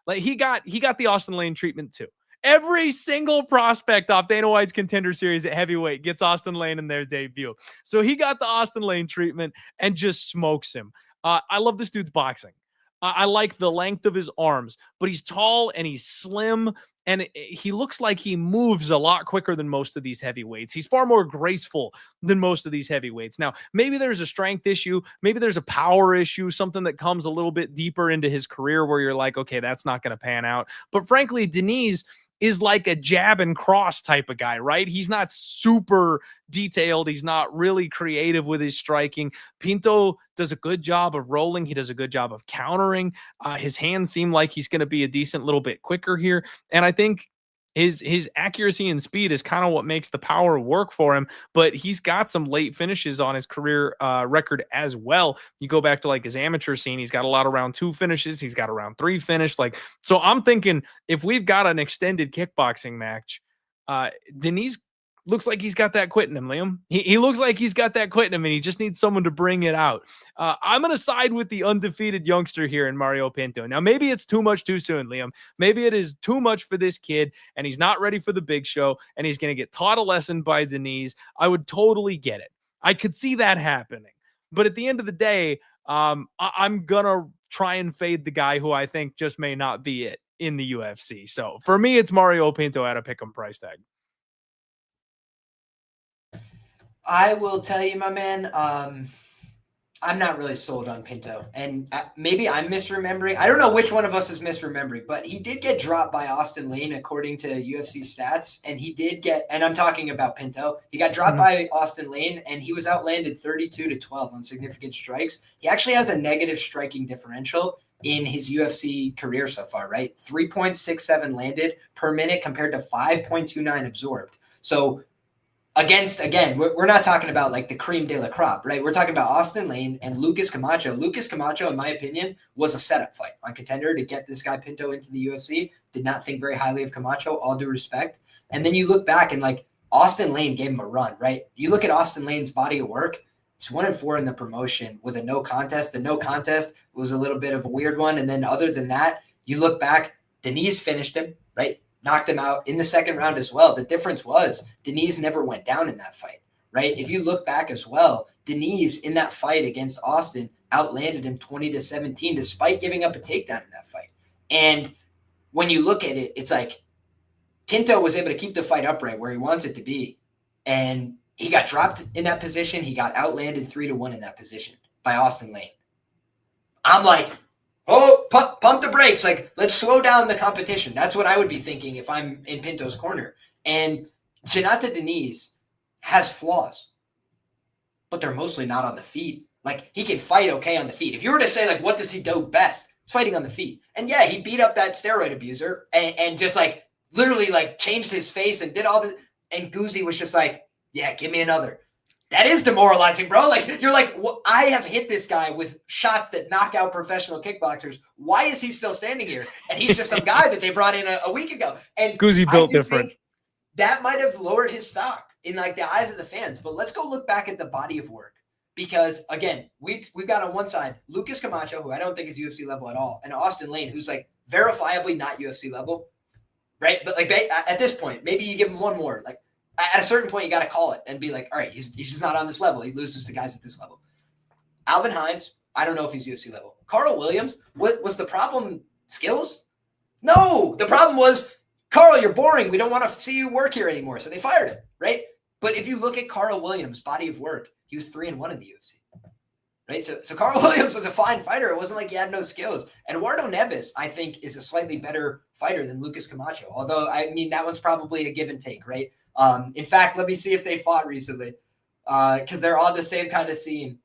Like he got the Austin Lane treatment too. Every single prospect off Dana White's Contender Series at heavyweight gets Austin Lane in their debut. So he got the Austin Lane treatment and just smokes him. I love this dude's boxing. I like the length of his arms, but he's tall and he's slim, and he looks like he moves a lot quicker than most of these heavyweights. He's far more graceful than most of these heavyweights. Now, maybe there's a strength issue. Maybe there's a power issue, something that comes a little bit deeper into his career where you're like, okay, that's not going to pan out. But frankly, Diniz is like a jab and cross type of guy, right? He's not super detailed. He's not really creative with his striking. Pinto does a good job of rolling. He does a good job of countering. His hands seem like he's going to be a decent little bit quicker here. And I think his accuracy and speed is kind of what makes the power work for him, but he's got some late finishes on his career record as well. You go back to like his amateur scene, he's got a lot of round 2 finishes. He's got a round 3 finish. So I'm thinking if we've got an extended kickboxing match, Diniz looks like he's got that quit in him, Liam. He looks like he's got that quit in him, and he just needs someone to bring it out. I'm going to side with the undefeated youngster here in Mario Pinto. Now, maybe it's too much too soon, Liam. Maybe it is too much for this kid, and he's not ready for the big show, and he's going to get taught a lesson by Diniz. I would totally get it. I could see that happening. But at the end of the day, I'm going to try and fade the guy who I think just may not be it in the UFC. So for me, it's Mario Pinto at a pick'em price tag.
I will tell you, my man, I'm not really sold on Pinto. And maybe I'm misremembering. I don't know which one of us is misremembering, but he did get dropped by Austin Lane according to UFC stats. And he did get, and I'm talking about Pinto, he got dropped by Austin Lane, and he was outlanded 32-12 on significant strikes. He actually has a negative striking differential in his UFC career so far, right? 3.67 landed per minute compared to 5.29 absorbed. So again, we're not talking about like the cream de la crop, right? We're talking about Austin Lane and Lucas Camacho. Lucas Camacho, in my opinion, was a setup fight on Contender to get this guy Pinto into the UFC. Did not think very highly of Camacho, all due respect. And then you look back and like Austin Lane gave him a run, right? You look at Austin Lane's body of work. He's 1-4 in the promotion with a no contest. The no contest was a little bit of a weird one. And then other than that, you look back, Diniz finished him, right? Knocked him out in the second round as well. The difference was Diniz never went down in that fight, right? If you look back as well, Diniz in that fight against Austin outlanded him 20-17 despite giving up a takedown in that fight. And when you look at it, it's like Pinto was able to keep the fight upright where he wants it to be. And he got dropped in that position. He got outlanded 3-1 in that position by Austin Lane. I'm like, oh, pump the brakes. Like, let's slow down the competition. That's what I would be thinking if I'm in Pinto's corner. And Jhonata Diniz has flaws, but they're mostly not on the feet. Like, he can fight okay on the feet. If you were to say, like, what does he do best? It's fighting on the feet. And, yeah, he beat up that steroid abuser and just, like, literally, like, changed his face and did all this. And Guzzi was just like, yeah, give me another. That is demoralizing, bro. Like, you're like, well, I have hit this guy with shots that knock out professional kickboxers. Why is he still standing here? And he's just some guy that they brought in a week ago. And
Guzzi built different.
That might have lowered his stock in like the eyes of the fans. But let's go look back at the body of work. Because, again, we've got on one side Lucas Camacho, who I don't think is UFC level at all, and Austin Lane, who's like verifiably not UFC level, right? But like at this point, maybe you give him one more. Like, at a certain point, you got to call it and be like, all right, he's just not on this level. He loses to guys at this level. Alvin Hines, I don't know if he's UFC level. Carl Williams, what was the problem? Skills? No, the problem was, Carl, you're boring. We don't want to see you work here anymore. So they fired him, right? But if you look at Carl Williams' body of work, he was 3-1 in the UFC, right? So Carl Williams was a fine fighter. It wasn't like he had no skills. Eduardo Neves, I think, is a slightly better fighter than Lucas Camacho. Although, I mean, that one's probably a give and take, right? In fact, let me see if they fought recently because they're on the same kind of scene.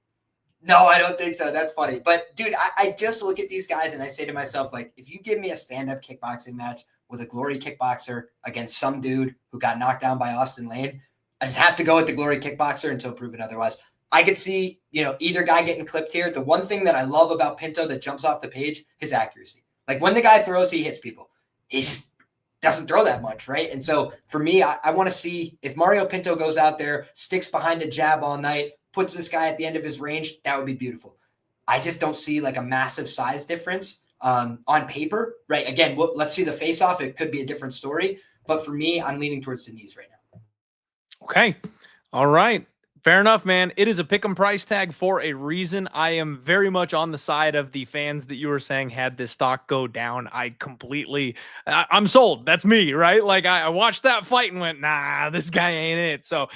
No, I don't think so. That's funny. But, dude, I just look at these guys and I say to myself, like, if you give me a stand-up kickboxing match with a glory kickboxer against some dude who got knocked down by Austin Lane, I just have to go with the glory kickboxer until proven otherwise. I could see, either guy getting clipped here. The one thing that I love about Pinto that jumps off the page, his accuracy. Like, when the guy throws, he hits people. He just doesn't throw that much, right? And so for me, I want to see if Mario Pinto goes out there, sticks behind a jab all night, puts this guy at the end of his range, that would be beautiful. I just don't see like a massive size difference on paper, right? Again, let's see the face-off. It could be a different story. But for me, I'm leaning towards Diniz right now.
Okay. All right. Fair enough, man. It is a pick'em price tag for a reason. I am very much on the side of the fans that you were saying had this stock go down. I'm sold. That's me, right? Like I watched that fight and went, nah, this guy ain't it. So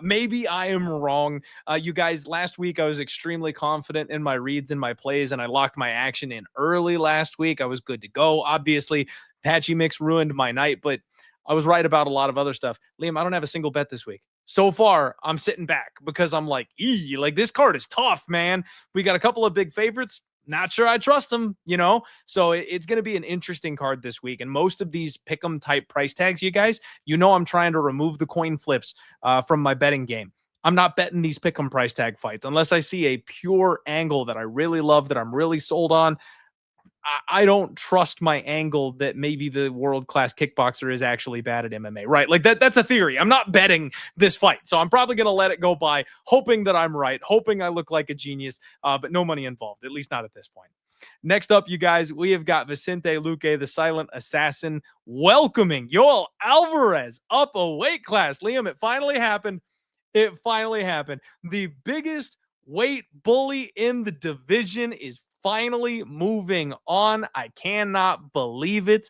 maybe I am wrong. You guys, last week I was extremely confident in my reads and my plays, and I locked my action in early last week. I was good to go. Obviously, Patchy Mix ruined my night, but I was right about a lot of other stuff. Liam, I don't have a single bet this week. So far, I'm sitting back because I'm like, like this card is tough, man. We got a couple of big favorites. Not sure I trust them, So it's going to be an interesting card this week. And most of these pick'em type price tags, you guys, I'm trying to remove the coin flips from my betting game. I'm not betting these pick'em price tag fights unless I see a pure angle that I really love, that I'm really sold on. I don't trust my angle that maybe the world-class kickboxer is actually bad at MMA, right? Like that's a theory. I'm not betting this fight. So I'm probably going to let it go by, hoping that I'm right, hoping I look like a genius, but no money involved, at least not at this point. Next up, you guys, we have got Vicente Luque, the silent assassin, welcoming Joel Alvarez up a weight class. Liam, it finally happened. It finally happened. The biggest weight bully in the division is finally moving on. I cannot believe it.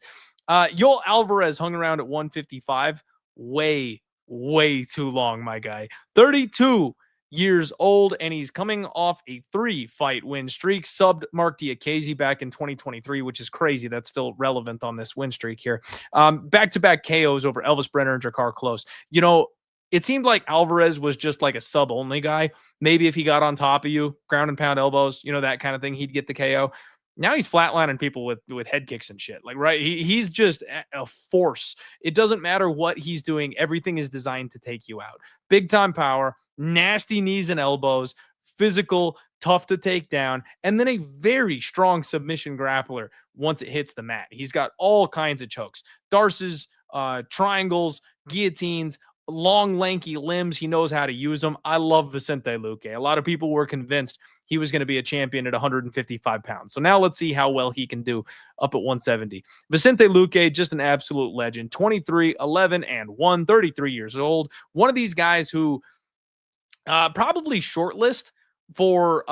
Joel Alvarez hung around at 155 way too long, my guy. 32 years old, and he's coming off a 3-fight win streak. Subbed Mark Diakiese back in 2023, which is crazy. That's still relevant on this win streak here. Back-to-back KOs over Elvis Brenner and Drakkar Klose. You know, it seemed like Alvarez was just like a sub-only guy. Maybe if he got on top of you, ground and pound elbows, you know, that kind of thing, he'd get the KO. Now he's flatlining people with head kicks and shit. Like, right, he's just a force. It doesn't matter what he's doing. Everything is designed to take you out. Big time power, nasty knees and elbows, physical, tough to take down, and then a very strong submission grappler once it hits the mat. He's got all kinds of chokes, darces, triangles, guillotines, long, lanky limbs. He knows how to use them. I love Vicente Luque. A lot of people were convinced he was going to be a champion at 155 pounds. So now let's see how well he can do up at 170. Vicente Luque, just an absolute legend. 23, 11, and 1, 33 years old. One of these guys who probably shortlist for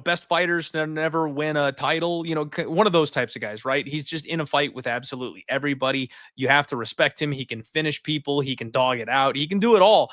best fighters to never win a title, one of those types of guys, right? He's just in a fight with absolutely everybody. You have to respect him. He can finish people. He can dog it out. He can do it all,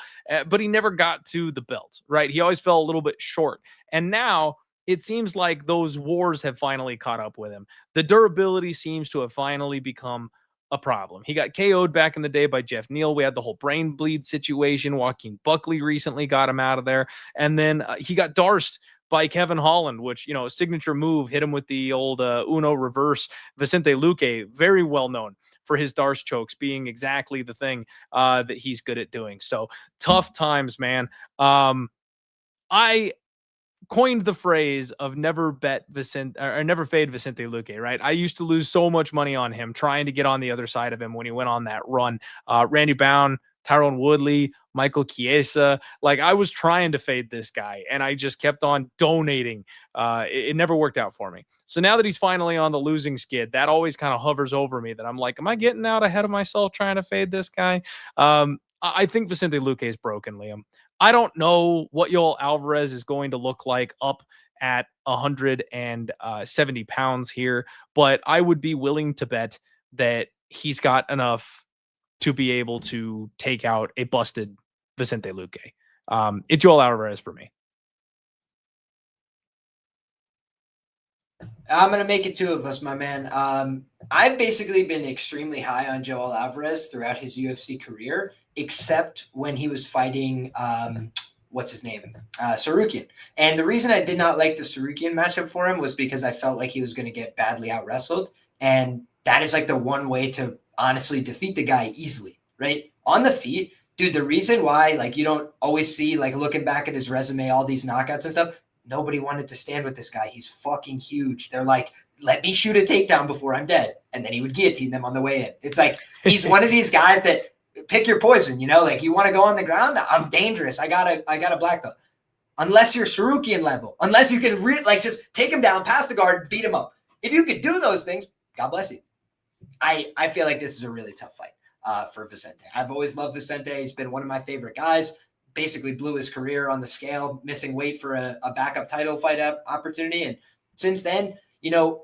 but he never got to the belt, right? He always fell a little bit short. And now it seems like those wars have finally caught up with him. The durability seems to have finally become a problem. He got KO'd back in the day by Jeff Neal. We had the whole brain bleed situation. Joaquin Buckley recently got him out of there. And then he got darsed by Kevin Holland, which, a signature move, hit him with the old Uno reverse. Vicente Luque, very well known for his darce chokes being exactly the thing that he's good at doing. So tough times, man. I coined the phrase of never bet Vicente or never fade Vicente Luque, right? I used to lose so much money on him trying to get on the other side of him when he went on that run. Randy Bound, Tyrone Woodley, Michael Chiesa. Like, I was trying to fade this guy and I just kept on donating. It never worked out for me. So now that he's finally on the losing skid, that always kind of hovers over me that I'm like, am I getting out ahead of myself trying to fade this guy? I think Vicente Luque is broken, Liam. I don't know what Joel Alvarez is going to look like up at 170 pounds here, but I would be willing to bet that he's got enough to be able to take out a busted Vicente Luque. It's Joel Alvarez for me.
I'm going to make it two of us, my man. I've basically been extremely high on Joel Alvarez throughout his UFC career, except when he was fighting, what's his name? Sarukian. And the reason I did not like the Sarukian matchup for him was because I felt like he was going to get badly out-wrestled. And that is like the one way to honestly defeat the guy easily, right? On the feet, dude, the reason why, like, you don't always see, like, looking back at his resume, all these knockouts and stuff, nobody wanted to stand with this guy. He's fucking huge. They're like, let me shoot a takedown before I'm dead. And then he would guillotine them on the way in. It's like, he's one of these guys that pick your poison, like, you want to go on the ground? I'm dangerous. I got a black belt. Unless you're Sarukian level, unless you can just take him down, pass the guard, beat him up. If you could do those things, God bless you. I feel like this is a really tough fight for Vicente. I've always loved Vicente. He's been one of my favorite guys. Basically blew his career on the scale, missing weight for a backup title fight opportunity. And since then,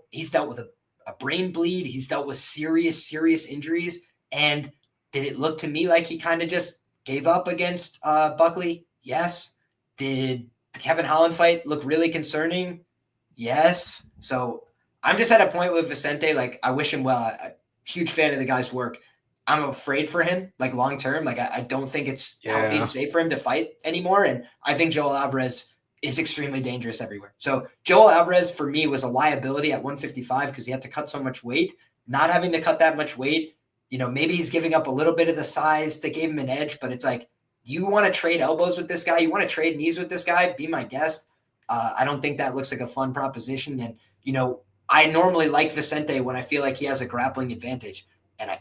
he's dealt with a brain bleed. He's dealt with serious injuries. And did it look to me like he kind of just gave up against Buckley? Yes. Did the Kevin Holland fight look really concerning? Yes. So I'm just at a point with Vicente. Like, I wish him well. I'm a huge fan of the guy's work. I'm afraid for him, like, long term. Like, I don't think it's healthy and safe for him to fight anymore. And I think Joel Alvarez is extremely dangerous everywhere. So Joel Alvarez, for me, was a liability at 155 because he had to cut so much weight. Not having to cut that much weight, maybe he's giving up a little bit of the size that gave him an edge, but it's like, you want to trade elbows with this guy? You want to trade knees with this guy? Be my guest. I don't think that looks like a fun proposition. And, I normally like Vicente when I feel like he has a grappling advantage. And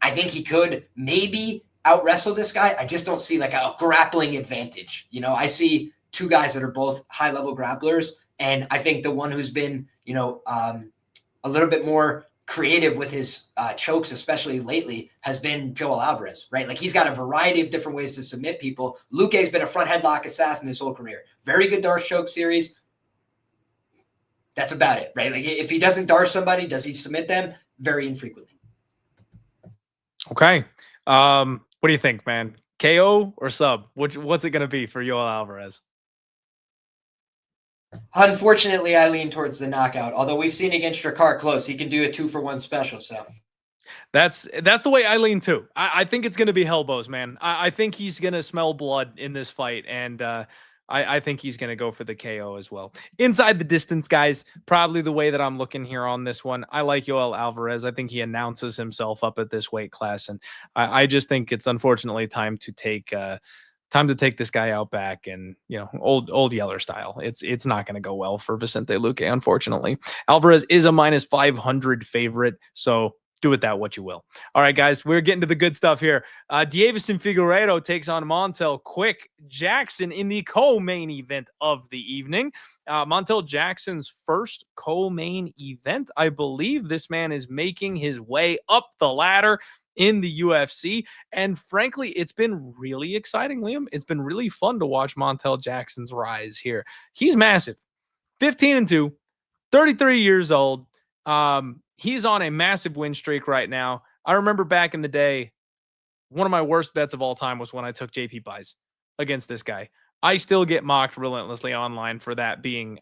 I think he could maybe out wrestle this guy. I just don't see like a grappling advantage. You know, I see two guys that are both high level grapplers. And I think the one who's been, you know, a little bit more creative with his chokes, especially lately, has been Joel Alvarez, right? Like he's got a variety of different ways to submit people. Luque has been a front headlock assassin his whole career. Very good Darce choke series. That's about it, right? Like if he doesn't Darce somebody, does he submit them? Very infrequently.
Okay. What do you think, man? KO or sub? What's it going to be for Joel Alvarez?
Unfortunately, I lean towards the knockout. Although we've seen against Ricard close, he can do a 2-for-1 special. So
that's the way I lean too. I think it's going to be Hellbows, man. I think he's going to smell blood in this fight, and I think he's going to go for the KO as well. Inside the distance, guys, probably the way that I'm looking here on this one. I like Joel Alvarez. I think he announces himself up at this weight class, and I just think it's unfortunately time to take this guy out back, and you know, old Yeller style. It's not going to go well for Vicente Luque, unfortunately. Alvarez is a -500 favorite, so do with that what you will. All right, guys, we're getting to the good stuff here. Deiveson Figueiredo takes on Montel Quick Jackson in the co-main event of the evening. Montel Jackson's first co-main event. I believe this man is making his way up the ladder in the UFC. And frankly, it's been really exciting, Liam. It's been really fun to watch Montel Jackson's rise here. He's massive. 15-2, 33 years old. He's on a massive win streak right now. I remember back in the day, one of my worst bets of all time was when I took JP Buys against this guy. I still get mocked relentlessly online for that being,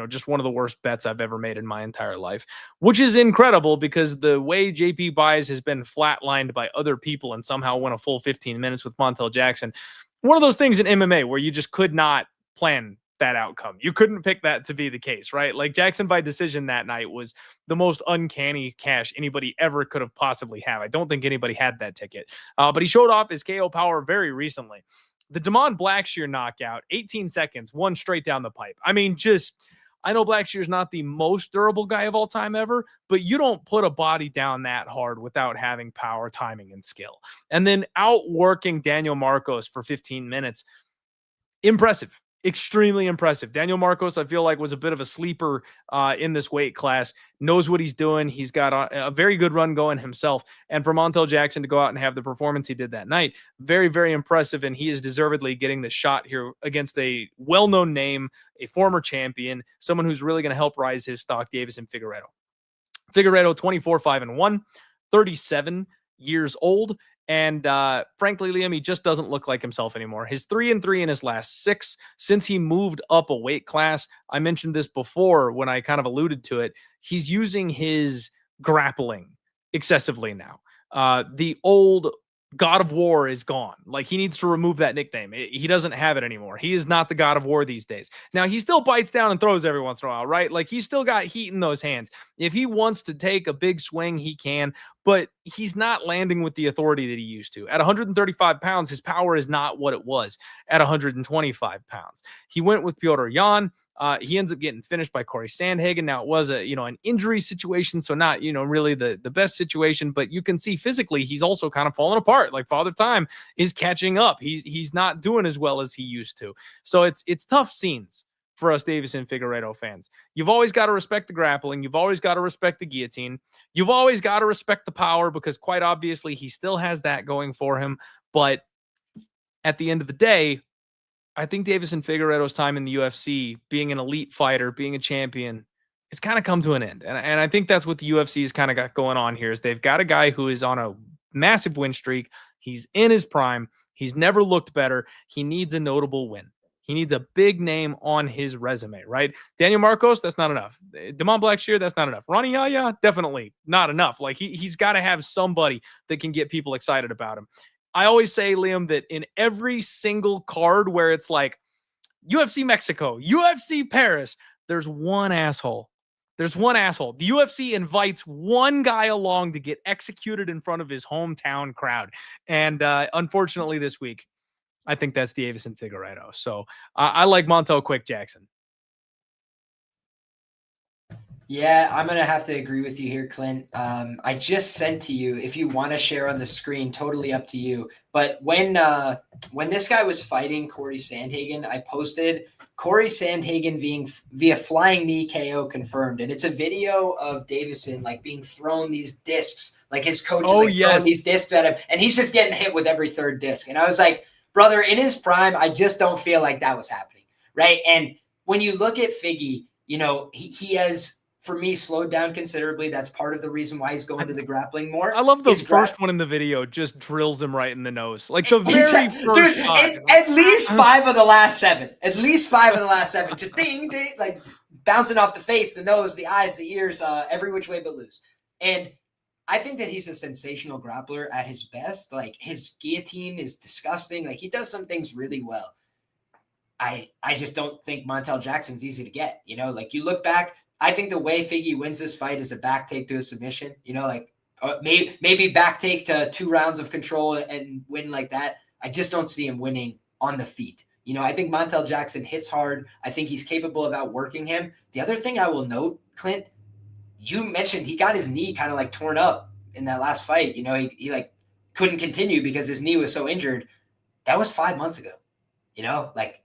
just one of the worst bets I've ever made in my entire life, which is incredible because the way JP Buys has been flatlined by other people and somehow went a full 15 minutes with Montel Jackson. One of those things in MMA where you just could not plan that outcome. You couldn't pick that to be the case, right? Like Jackson by decision that night was the most uncanny cash anybody ever could have possibly had. I don't think anybody had that ticket, but he showed off his KO power very recently. The Damon Blackshear knockout, 18 seconds, one straight down the pipe. I mean, I know Blackshear's not the most durable guy of all time ever, but you don't put a body down that hard without having power, timing, and skill. And then outworking Daniel Marcos for 15 minutes. Impressive. Extremely impressive. Daniel Marcos, I feel like, was a bit of a sleeper in this weight class. Knows what he's doing. He's got a very good run going himself. And for Montel Jackson to go out and have the performance he did that night, very, very impressive. And he is deservedly getting the shot here against a well-known name, a former champion, someone who's really going to help rise his stock, Deiveson Figueiredo. Figueiredo, 24-5-1, 37 years old. And frankly, Liam, he just doesn't look like himself anymore. His 3-3 in his last 6 since he moved up a weight class. I mentioned this before when I kind of alluded to it. He's using his grappling excessively now. The old God of War is gone. Like, he needs to remove that nickname. He doesn't have it anymore. He is not the God of War these days. Now, he still bites down and throws every once in a while, right? Like, he's still got heat in those hands. If he wants to take a big swing, he can, but he's not landing with the authority that he used to. At 135 pounds, his power is not what it was at 125 pounds. He went with Petr Yan. He ends up getting finished by Corey Sandhagen. Now, it was an injury situation, so not, really the best situation, but you can see physically he's also kind of falling apart. Like, Father Time is catching up. He's not doing as well as he used to. So it's tough scenes for us Deiveson Figueiredo fans. You've always got to respect the grappling. You've always got to respect the guillotine. You've always got to respect the power, because quite obviously he still has that going for him. But at the end of the day, I think Deiveson Figueiredo's time in the UFC, being an elite fighter, being a champion, it's kind of come to an end. And I think that's what the UFC's kind of got going on here, is they've got a guy who is on a massive win streak. He's in his prime. He's never looked better. He needs a notable win. He needs a big name on his resume, right? Daniel Marcos, that's not enough. Damon Blackshear, that's not enough. Ronnie Yaya, definitely not enough. Like, he's got to have somebody that can get people excited about him. I always say, Liam, that in every single card where it's like UFC Mexico, UFC Paris, there's one asshole. There's one asshole. The UFC invites one guy along to get executed in front of his hometown crowd. And unfortunately this week, I think that's Deiveson Figueiredo. So I like Montel Quick Jackson.
Yeah, I'm going to have to agree with you here, Clint. I just sent to you, if you want to share on the screen, totally up to you. But when this guy was fighting Corey Sandhagen, I posted Corey Sandhagen being via flying knee KO confirmed. And it's a video of Deiveson like being thrown these discs, like his coach is throwing these discs at him, and he's just getting hit with every third disc. And I was like, brother, in his prime, I just don't feel like that was happening, right? And when you look at Figgy, you know, he has, for me, slowed down considerably. That's part of the reason why he's going to the grappling more.
I love the first one in the video, just drills him right in the nose. Like the very first shot.
At least 5 of the last 7. At least 5 of the last 7. Just ding, ding, like bouncing off the face, the nose, the eyes, the ears, every which way but loose. And I think that he's a sensational grappler at his best. Like his guillotine is disgusting. Like he does some things really well. I just don't think Montel Jackson's easy to get. You know, like you look back, I think the way Figgy wins this fight is a back take to a submission. You know, like maybe back take to 2 rounds of control and win like that. I just don't see him winning on the feet. You know, I think Montel Jackson hits hard. I think he's capable of outworking him. The other thing I will note, Clint, you mentioned he got his knee kind of like torn up in that last fight. You know, he like couldn't continue because his knee was so injured. That was 5 months ago. You know, like,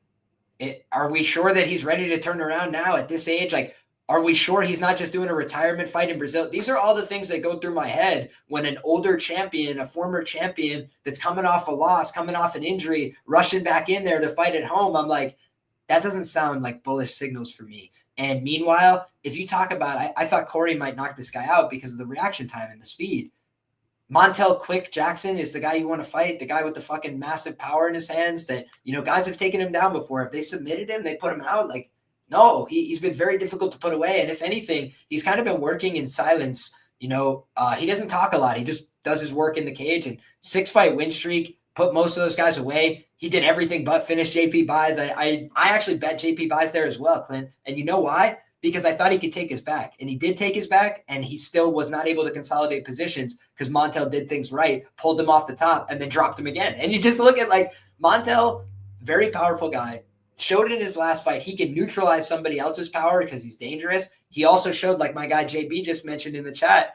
are we sure that he's ready to turn around now at this age? Like, are we sure he's not just doing a retirement fight in Brazil? These are all the things that go through my head when an older champion, a former champion that's coming off a loss, coming off an injury, rushing back in there to fight at home. I'm like, that doesn't sound like bullish signals for me. And meanwhile, if you talk about, I thought Corey might knock this guy out because of the reaction time and the speed. Montel Quick Jackson is the guy you want to fight, the guy with the fucking massive power in his hands that, you know, guys have taken him down before. If they submitted him, they put him out. Like, no, he's been very difficult to put away. And if anything, he's kind of been working in silence. You know, he doesn't talk a lot. He just does his work in the cage. And 6-fight win streak, put most of those guys away. He did everything but finish JP Buys. I actually bet JP Buys there as well, Clint. And you know why? Because I thought he could take his back. And he did take his back, and he still was not able to consolidate positions because Montel did things right, pulled him off the top, and then dropped him again. And you just look at, like, Montel, very powerful guy, showed in his last fight he can neutralize somebody else's power because he's dangerous. He also showed, like my guy JB just mentioned in the chat,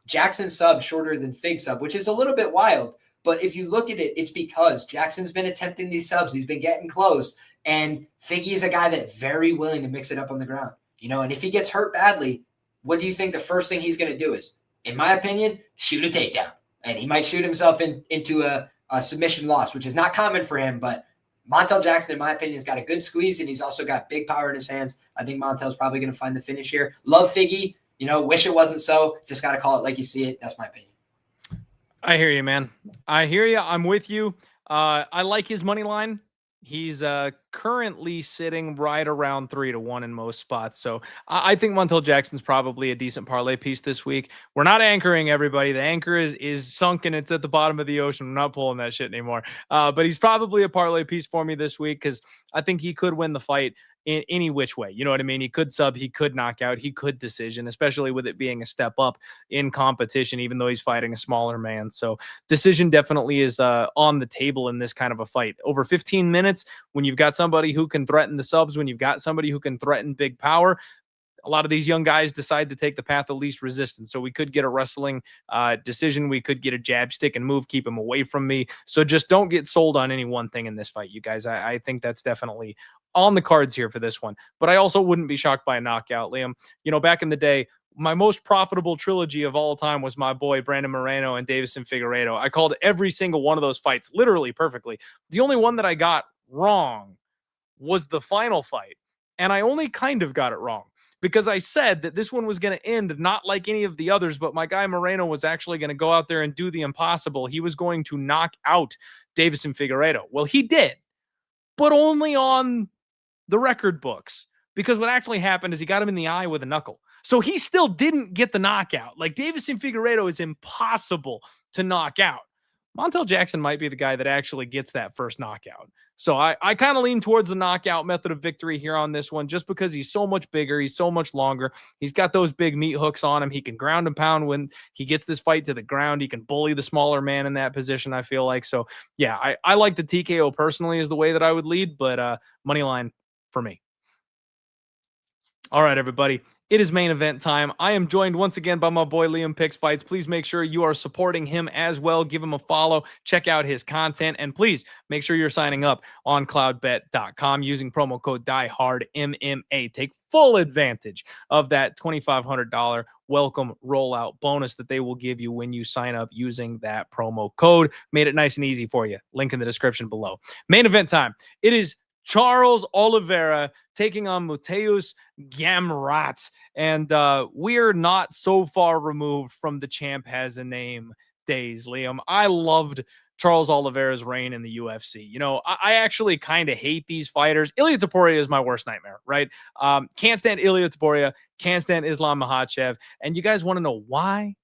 Jackson sub shorter than Fig sub, which is a little bit wild. But if you look at it, it's because Jackson's been attempting these subs. He's been getting close. And Figgy is a guy that's very willing to mix it up on the ground. You know, and if he gets hurt badly, what do you think the first thing he's going to do is, in my opinion, shoot a takedown? And he might shoot himself into a submission loss, which is not common for him. But Montel Jackson, in my opinion, has got a good squeeze, and he's also got big power in his hands. I think Montel's probably going to find the finish here. Love Figgy. You know, wish it wasn't so. Just got to call it like you see it. That's my opinion.
I hear you, man. I hear you. I'm with you. I like his money line. He's currently sitting right around 3-1 in most spots. So I think Montel Jackson's probably a decent parlay piece this week. We're not anchoring everybody. The anchor is sunken. It's at the bottom of the ocean. I'm not pulling that shit anymore. But he's probably a parlay piece for me this week because I think he could win the fight in any which way. You know what I mean? He could sub, he could knock out, he could decision, especially with it being a step up in competition, even though he's fighting a smaller man. So decision definitely is on the table in this kind of a fight. Over 15 minutes, when you've got somebody who can threaten the subs, when you've got somebody who can threaten big power, a lot of these young guys decide to take the path of least resistance. So we could get a wrestling decision. We could get a jab, stick, and move, keep him away from me. So just don't get sold on any one thing in this fight, you guys. I think that's definitely on the cards here for this one. But I also wouldn't be shocked by a knockout, Liam. You know, back in the day, my most profitable trilogy of all time was my boy Brandon Moreno and Deiveson Figueiredo. I called every single one of those fights literally perfectly. The only one that I got wrong was the final fight. And I only kind of got it wrong, because I said that this one was going to end not like any of the others, but my guy Moreno was actually going to go out there and do the impossible. He was going to knock out Deiveson Figueiredo. Well, he did, but only on the record books, because what actually happened is he got him in the eye with a knuckle. So he still didn't get the knockout. Like, Deiveson Figueiredo is impossible to knock out. Montel Jackson might be the guy that actually gets that first knockout. So I kind of lean towards the knockout method of victory here on this one, just because he's so much bigger. He's so much longer. He's got those big meat hooks on him. He can ground and pound when he gets this fight to the ground. He can bully the smaller man in that position, I feel like. So, yeah, I like the TKO personally is the way that I would lead, but money line for me. All right, everybody. It is main event time. I am joined once again by my boy Liam Picks Fights. Please make sure you are supporting him as well. Give him a follow. Check out his content. And please make sure you're signing up on cloudbet.com using promo code DieHardMMA. Take full advantage of that $2,500 welcome rollout bonus that they will give you when you sign up using that promo code. Made it nice and easy for you. Link in the description below. Main event time. It is Charles Oliveira taking on Mateusz Gamrot. And we're not so far removed from the champ has a name days, Liam. I loved Charles Oliveira's reign in the UFC. You know, I actually kind of hate these fighters. Ilia Topuria is my worst nightmare, right? Can't stand Ilia Topuria, can't stand Islam Makhachev. And you guys want to know why?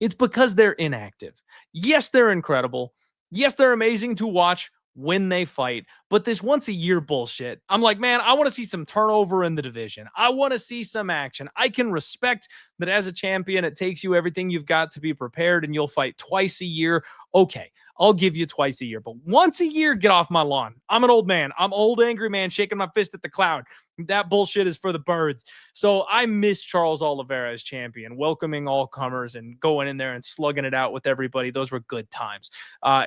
It's because they're inactive. Yes, they're incredible. Yes, they're amazing to watch when they fight, but this once a year bullshit, I'm like, man, I want to see some turnover in the division. I want to see some action. I can respect that as a champion, it takes you everything you've got to be prepared and you'll fight twice a year. Okay, I'll give you twice a year, but once a year, get off my lawn. I'm an old man. I'm old, angry man shaking my fist at the cloud. That bullshit is for the birds. So I miss Charles Oliveira as champion, welcoming all comers and going in there and slugging it out with everybody. Those were good times.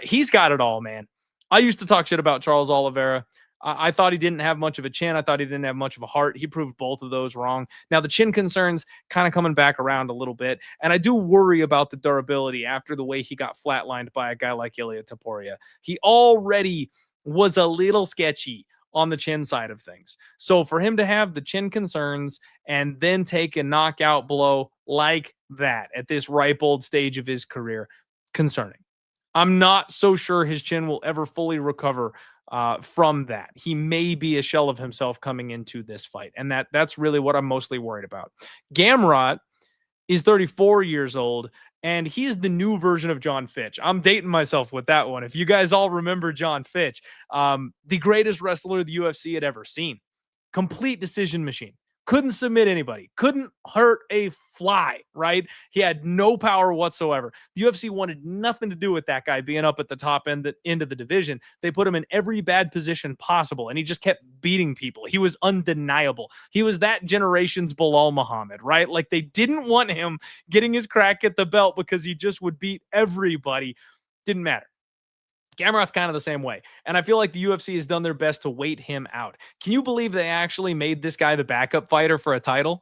He's got it all, man. I used to talk shit about Charles Oliveira. I thought he didn't have much of a chin. I thought he didn't have much of a heart. He proved both of those wrong. Now, the chin concerns kind of coming back around a little bit. And I do worry about the durability after the way he got flatlined by a guy like Ilia Topuria. He already was a little sketchy on the chin side of things. So for him to have the chin concerns and then take a knockout blow like that at this ripe old stage of his career, concerning. I'm not so sure his chin will ever fully recover from that. He may be a shell of himself coming into this fight. And that's really what I'm mostly worried about. Gamrot is 34 years old, and he's the new version of John Fitch. I'm dating myself with that one. If you guys all remember John Fitch, the greatest wrestler the UFC had ever seen. Complete decision machine. Couldn't submit anybody. Couldn't hurt a fly, right? He had no power whatsoever. The UFC wanted nothing to do with that guy being up at the top end of the division. They put him in every bad position possible, and he just kept beating people. He was undeniable. He was that generation's Bilal Muhammad, right? Like, they didn't want him getting his crack at the belt because he just would beat everybody. Didn't matter. Gamrot's kind of the same way. And I feel like the UFC has done their best to wait him out. Can you believe they actually made this guy the backup fighter for a title?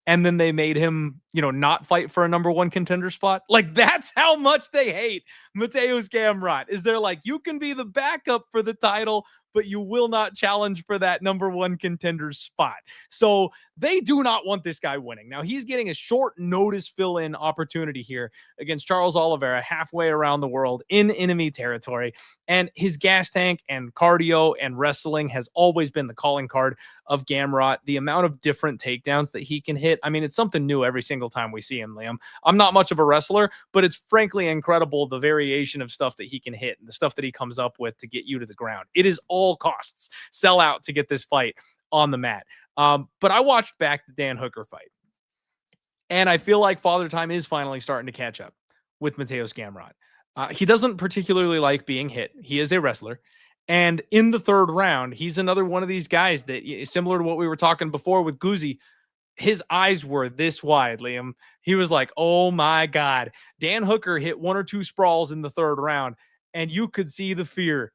And then they made him, not fight for a number one contender spot? Like, that's how much they hate Mateusz Gamrot. Is they're like, you can be the backup for the title, but you will not challenge for that number one contender spot. So they do not want this guy winning. Now, he's getting a short notice fill-in opportunity here against Charles Oliveira halfway around the world in enemy territory. And his gas tank and cardio and wrestling has always been the calling card of Gamrot. The amount of different takedowns that he can hit, I mean, it's something new every single time we see him, Liam. I'm not much of a wrestler, but it's frankly incredible the variation of stuff that he can hit and the stuff that he comes up with to get you to the ground. It is all costs. Sell out to get this fight on the mat. But I watched back the Dan Hooker fight, and I feel like Father Time is finally starting to catch up with Mateusz Gamrot. He doesn't particularly like being hit. He is a wrestler. And in the third round, he's another one of these guys that is similar to what we were talking before with Guzzi. His eyes were this wide, Liam. He was like, oh my God. Dan Hooker hit one or two sprawls in the third round, and you could see the fear.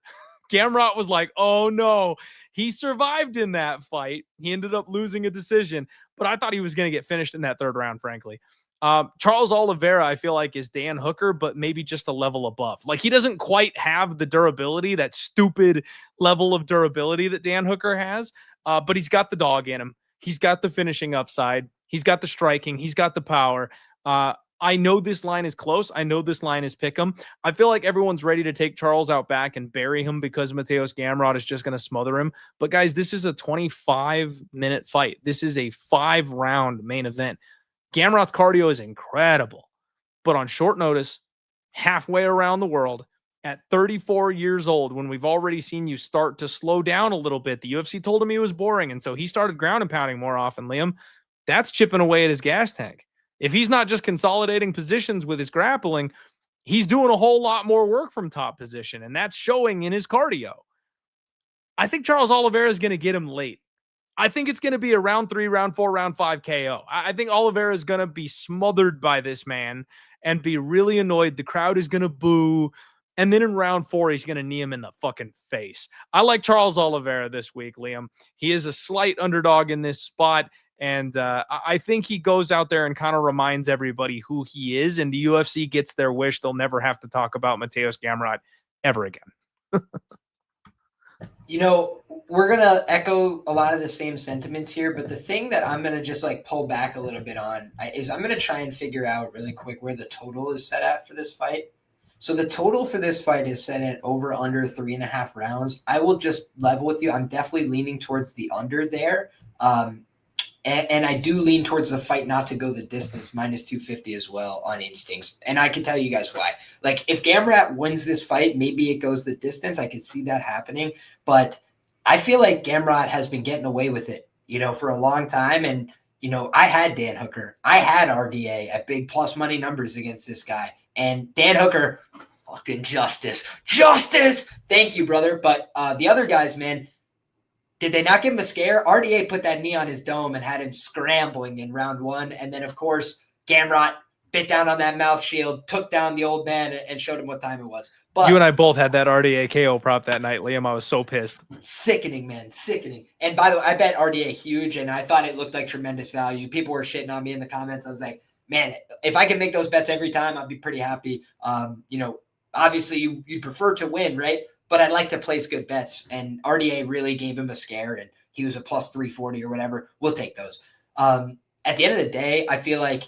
Gamrot was like, oh no. He survived in that fight. He ended up losing a decision, but I thought he was going to get finished in that third round, frankly. Charles Oliveira, I feel like, is Dan Hooker, but maybe just a level above. Like, he doesn't quite have the durability, that stupid level of durability that Dan Hooker has, but he's got the dog in him. He's got the finishing upside. He's got the striking. He's got the power. I know this line is close. I know this line is pick 'em. I feel like everyone's ready to take Charles out back and bury him because Mateusz Gamrot is just going to smother him. But guys, this is a 25-minute fight. This is a 5-round main event. Gamrot's cardio is incredible, but on short notice, halfway around the world, at 34 years old, when we've already seen you start to slow down a little bit, the UFC told him he was boring, and so he started ground and pounding more often, Liam. That's chipping away at his gas tank. If he's not just consolidating positions with his grappling, he's doing a whole lot more work from top position, and that's showing in his cardio. I think Charles Oliveira is going to get him late. I think it's going to be a round 3, round 4, round 5 KO. I think Oliveira is going to be smothered by this man and be really annoyed. The crowd is going to boo. And then in round 4, he's going to knee him in the fucking face. I like Charles Oliveira this week, Liam. He is a slight underdog in this spot. And I think he goes out there and kind of reminds everybody who he is. And the UFC gets their wish. They'll never have to talk about Mateusz Gamrot ever again.
You know, we're going to echo a lot of the same sentiments here, but the thing that I'm going to just like pull back a little bit on is I'm going to try and figure out really quick where the total is set at for this fight. So the total for this fight is set at over under 3.5 rounds. I will just level with you. I'm definitely leaning towards the under there. And I do lean towards the fight not to go the distance, minus 250 as well on instincts. And I can tell you guys why. Like, if Gamrot wins this fight, maybe it goes the distance. I could see that happening. But I feel like Gamrot has been getting away with it, for a long time. And, I had Dan Hooker. I had RDA at big plus money numbers against this guy. And Dan Hooker, fucking justice. Thank you, brother. But the other guys, man, did they not give him a scare? RDA put that knee on his dome and had him scrambling in round 1. And then, of course, Gamrot bit down on that mouth shield, took down the old man, and showed him what time it was. But
you and I both had that RDA KO prop that night, Liam. I was so pissed.
Sickening, man. Sickening. And by the way, I bet RDA huge, and I thought it looked like tremendous value. People were shitting on me in the comments. I was like, man, if I can make those bets every time, I'd be pretty happy. Obviously, you'd prefer to win, right? But I'd like to place good bets, and RDA really gave him a scare, and he was a plus 340 or whatever. We'll take those. At the end of the day, I feel like,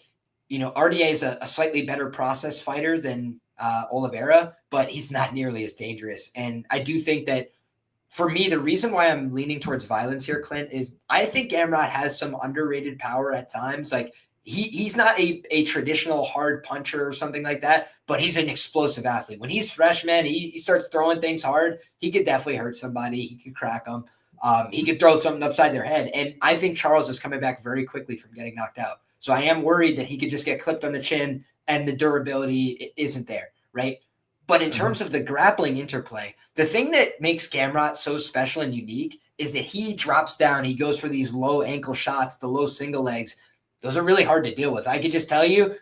RDA is a slightly better process fighter than Oliveira, but he's not nearly as dangerous. And I do think that, for me, the reason why I'm leaning towards violence here, Clint, is I think Gamrot has some underrated power at times. Like, he's not a traditional hard puncher or something like that, but he's an explosive athlete. When he's fresh, man, he starts throwing things hard. He could definitely hurt somebody. He could crack them. He could throw something upside their head. And I think Charles is coming back very quickly from getting knocked out. So I am worried that he could just get clipped on the chin and the durability isn't there, right? But in terms of the grappling interplay, the thing that makes Gamrot so special and unique is that he drops down. He goes for these low ankle shots, the low single legs. Those are really hard to deal with. I could just tell you,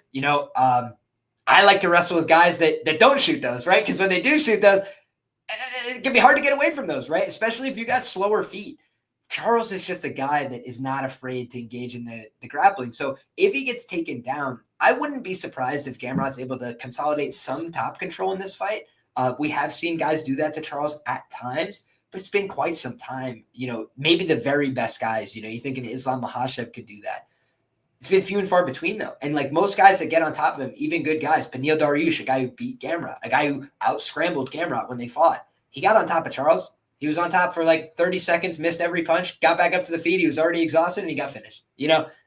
I like to wrestle with guys that don't shoot those, right? Because when they do shoot those, it can be hard to get away from those, right? Especially if you got slower feet. Charles is just a guy that is not afraid to engage in the grappling. So if he gets taken down, I wouldn't be surprised if Gamrot's able to consolidate some top control in this fight. We have seen guys do that to Charles at times, but it's been quite some time. Maybe the very best guys, you think an Islam Makhachev could do that. It's been few and far between, though. And like most guys that get on top of him, even good guys, Beneil Dariush, a guy who beat Gamrot, a guy who out-scrambled Gamrot when they fought, he got on top of Charles. He was on top for like 30 seconds, missed every punch, got back up to the feet. He was already exhausted, and he got finished.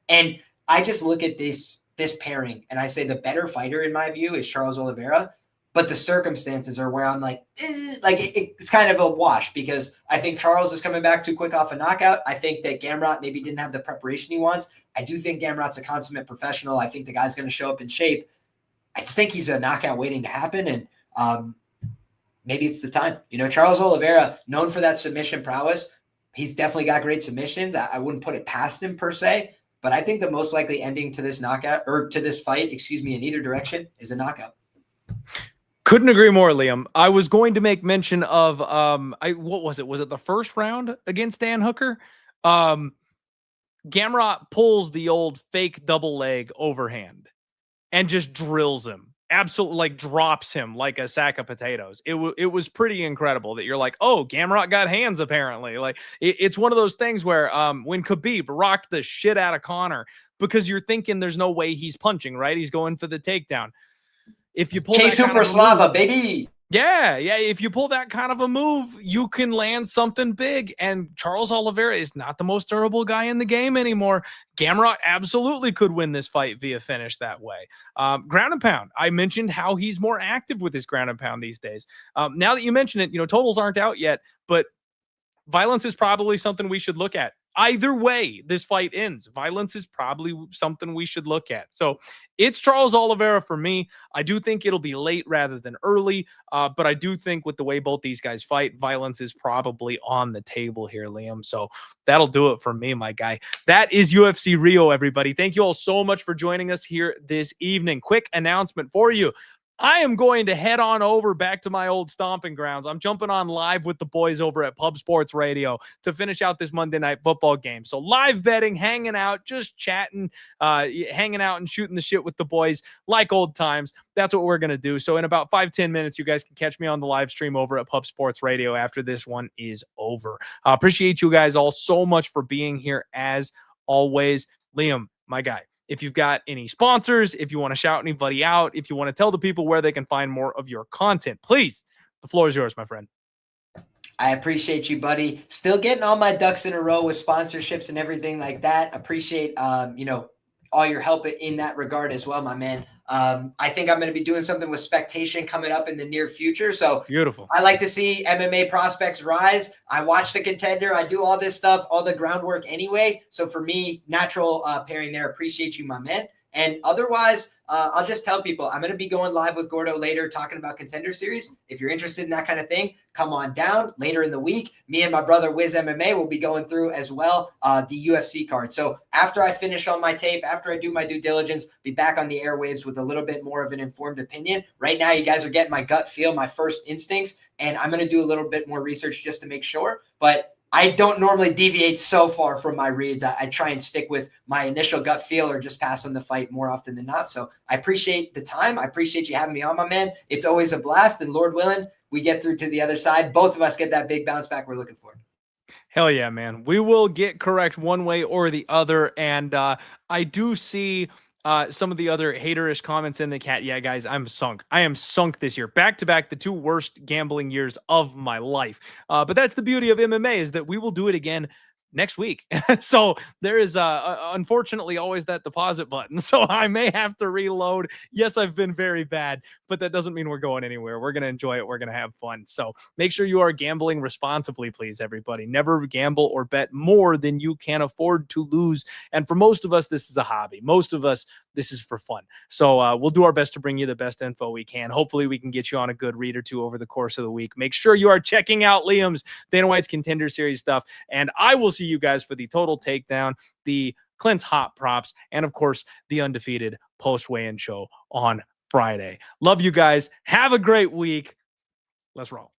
And I just look at this pairing, and I say the better fighter, in my view, is Charles Oliveira. But the circumstances are where I'm like, it's kind of a wash, because I think Charles is coming back too quick off a knockout. I think that Gamrot maybe didn't have the preparation he wants. I do think Gamrot's a consummate professional. I think the guy's going to show up in shape. I just think he's a knockout waiting to happen, and maybe it's the time. Charles Oliveira, known for that submission prowess, he's definitely got great submissions. I wouldn't put it past him per se, but I think the most likely ending to this knockout, or to this fight, in either direction, is a knockout.
Couldn't agree more, Liam. I was going to make mention of what was it? Was it the first round against Dan Hooker? Gamrot pulls the old fake double leg overhand and just drills him. Absolutely, like drops him like a sack of potatoes. It was pretty incredible that you're like, oh, Gamrot got hands apparently. Like it's one of those things where when Khabib rocked the shit out of Conor, because you're thinking there's no way he's punching, right? He's going for the takedown. If you pull
K Super Slava, baby.
Yeah. If you pull that kind of a move, you can land something big. And Charles Oliveira is not the most durable guy in the game anymore. Gamrot absolutely could win this fight via finish that way. Ground and pound. I mentioned how he's more active with his ground and pound these days. Now that you mention it, totals aren't out yet, but violence is probably something we should look at. either way this fight ends, violence is probably something we should look at. So it's Charles Oliveira for me. I do think it'll be late rather than early, but I do think with the way both these guys fight, violence is probably on the table here, Liam. So that'll do it for me, my guy. That is UFC Rio, everybody. Thank you all so much for joining us here this evening. Quick announcement for you. I am going to head on over back to my old stomping grounds. I'm jumping on live with the boys over at Pub Sports Radio to finish out this Monday Night Football game. So live betting, hanging out, just chatting, hanging out and shooting the shit with the boys like old times. That's what we're going to do. So in about 5-10 minutes, you guys can catch me on the live stream over at Pub Sports Radio after this one is over. Appreciate you guys all so much for being here as always. Liam, my guy. If you've got any sponsors, if you want to shout anybody out, if you want to tell the people where they can find more of your content, please, the floor is yours, my friend.
I appreciate you, buddy. Still getting all my ducks in a row with sponsorships and everything like that. Appreciate, all your help in that regard as well, my man. I think I'm going to be doing something with Spectation coming up in the near future. So
beautiful.
I like to see MMA prospects rise. I watch The Contender. I do all this stuff, all the groundwork anyway. So for me, natural pairing there. Appreciate you, my man. And otherwise, I'll just tell people I'm going to be going live with Gordo later talking about Contender Series. If you're interested in that kind of thing, come on down later in the week. Me and my brother Wiz MMA will be going through as well the UFC card. So after I finish on my tape, after I do my due diligence, be back on the airwaves with a little bit more of an informed opinion. Right now, you guys are getting my gut feel, my first instincts, and I'm going to do a little bit more research just to make sure. But I don't normally deviate so far from my reads. I try and stick with my initial gut feel or just pass on the fight more often than not. So I appreciate the time. I appreciate you having me on, my man. It's always a blast. And Lord willing, we get through to the other side. Both of us get that big bounce back we're looking for.
Hell yeah, man. We will get correct one way or the other. And I do see some of the other haterish comments in the chat. Yeah, guys, I'm sunk. I am sunk this year. Back to back, the two worst gambling years of my life. But that's the beauty of MMA, is that we will do it again next week. So there is unfortunately always that deposit button. So I may have to reload. Yes, I've been very bad, but that doesn't mean we're going anywhere. We're going to enjoy it. We're going to have fun. So make sure you are gambling responsibly, please, everybody. Never gamble or bet more than you can afford to lose. And for most of us, this is a hobby. Most of us, this is for fun. So we'll do our best to bring you the best info we can. Hopefully we can get you on a good read or two over the course of the week. Make sure you are checking out Liam's Dana White's Contender Series stuff. And I will see you guys for the Total Takedown, the Clint's Hot Props, and of course, the Undefeated post-weigh-in show on Friday. Love you guys. Have a great week. Let's roll.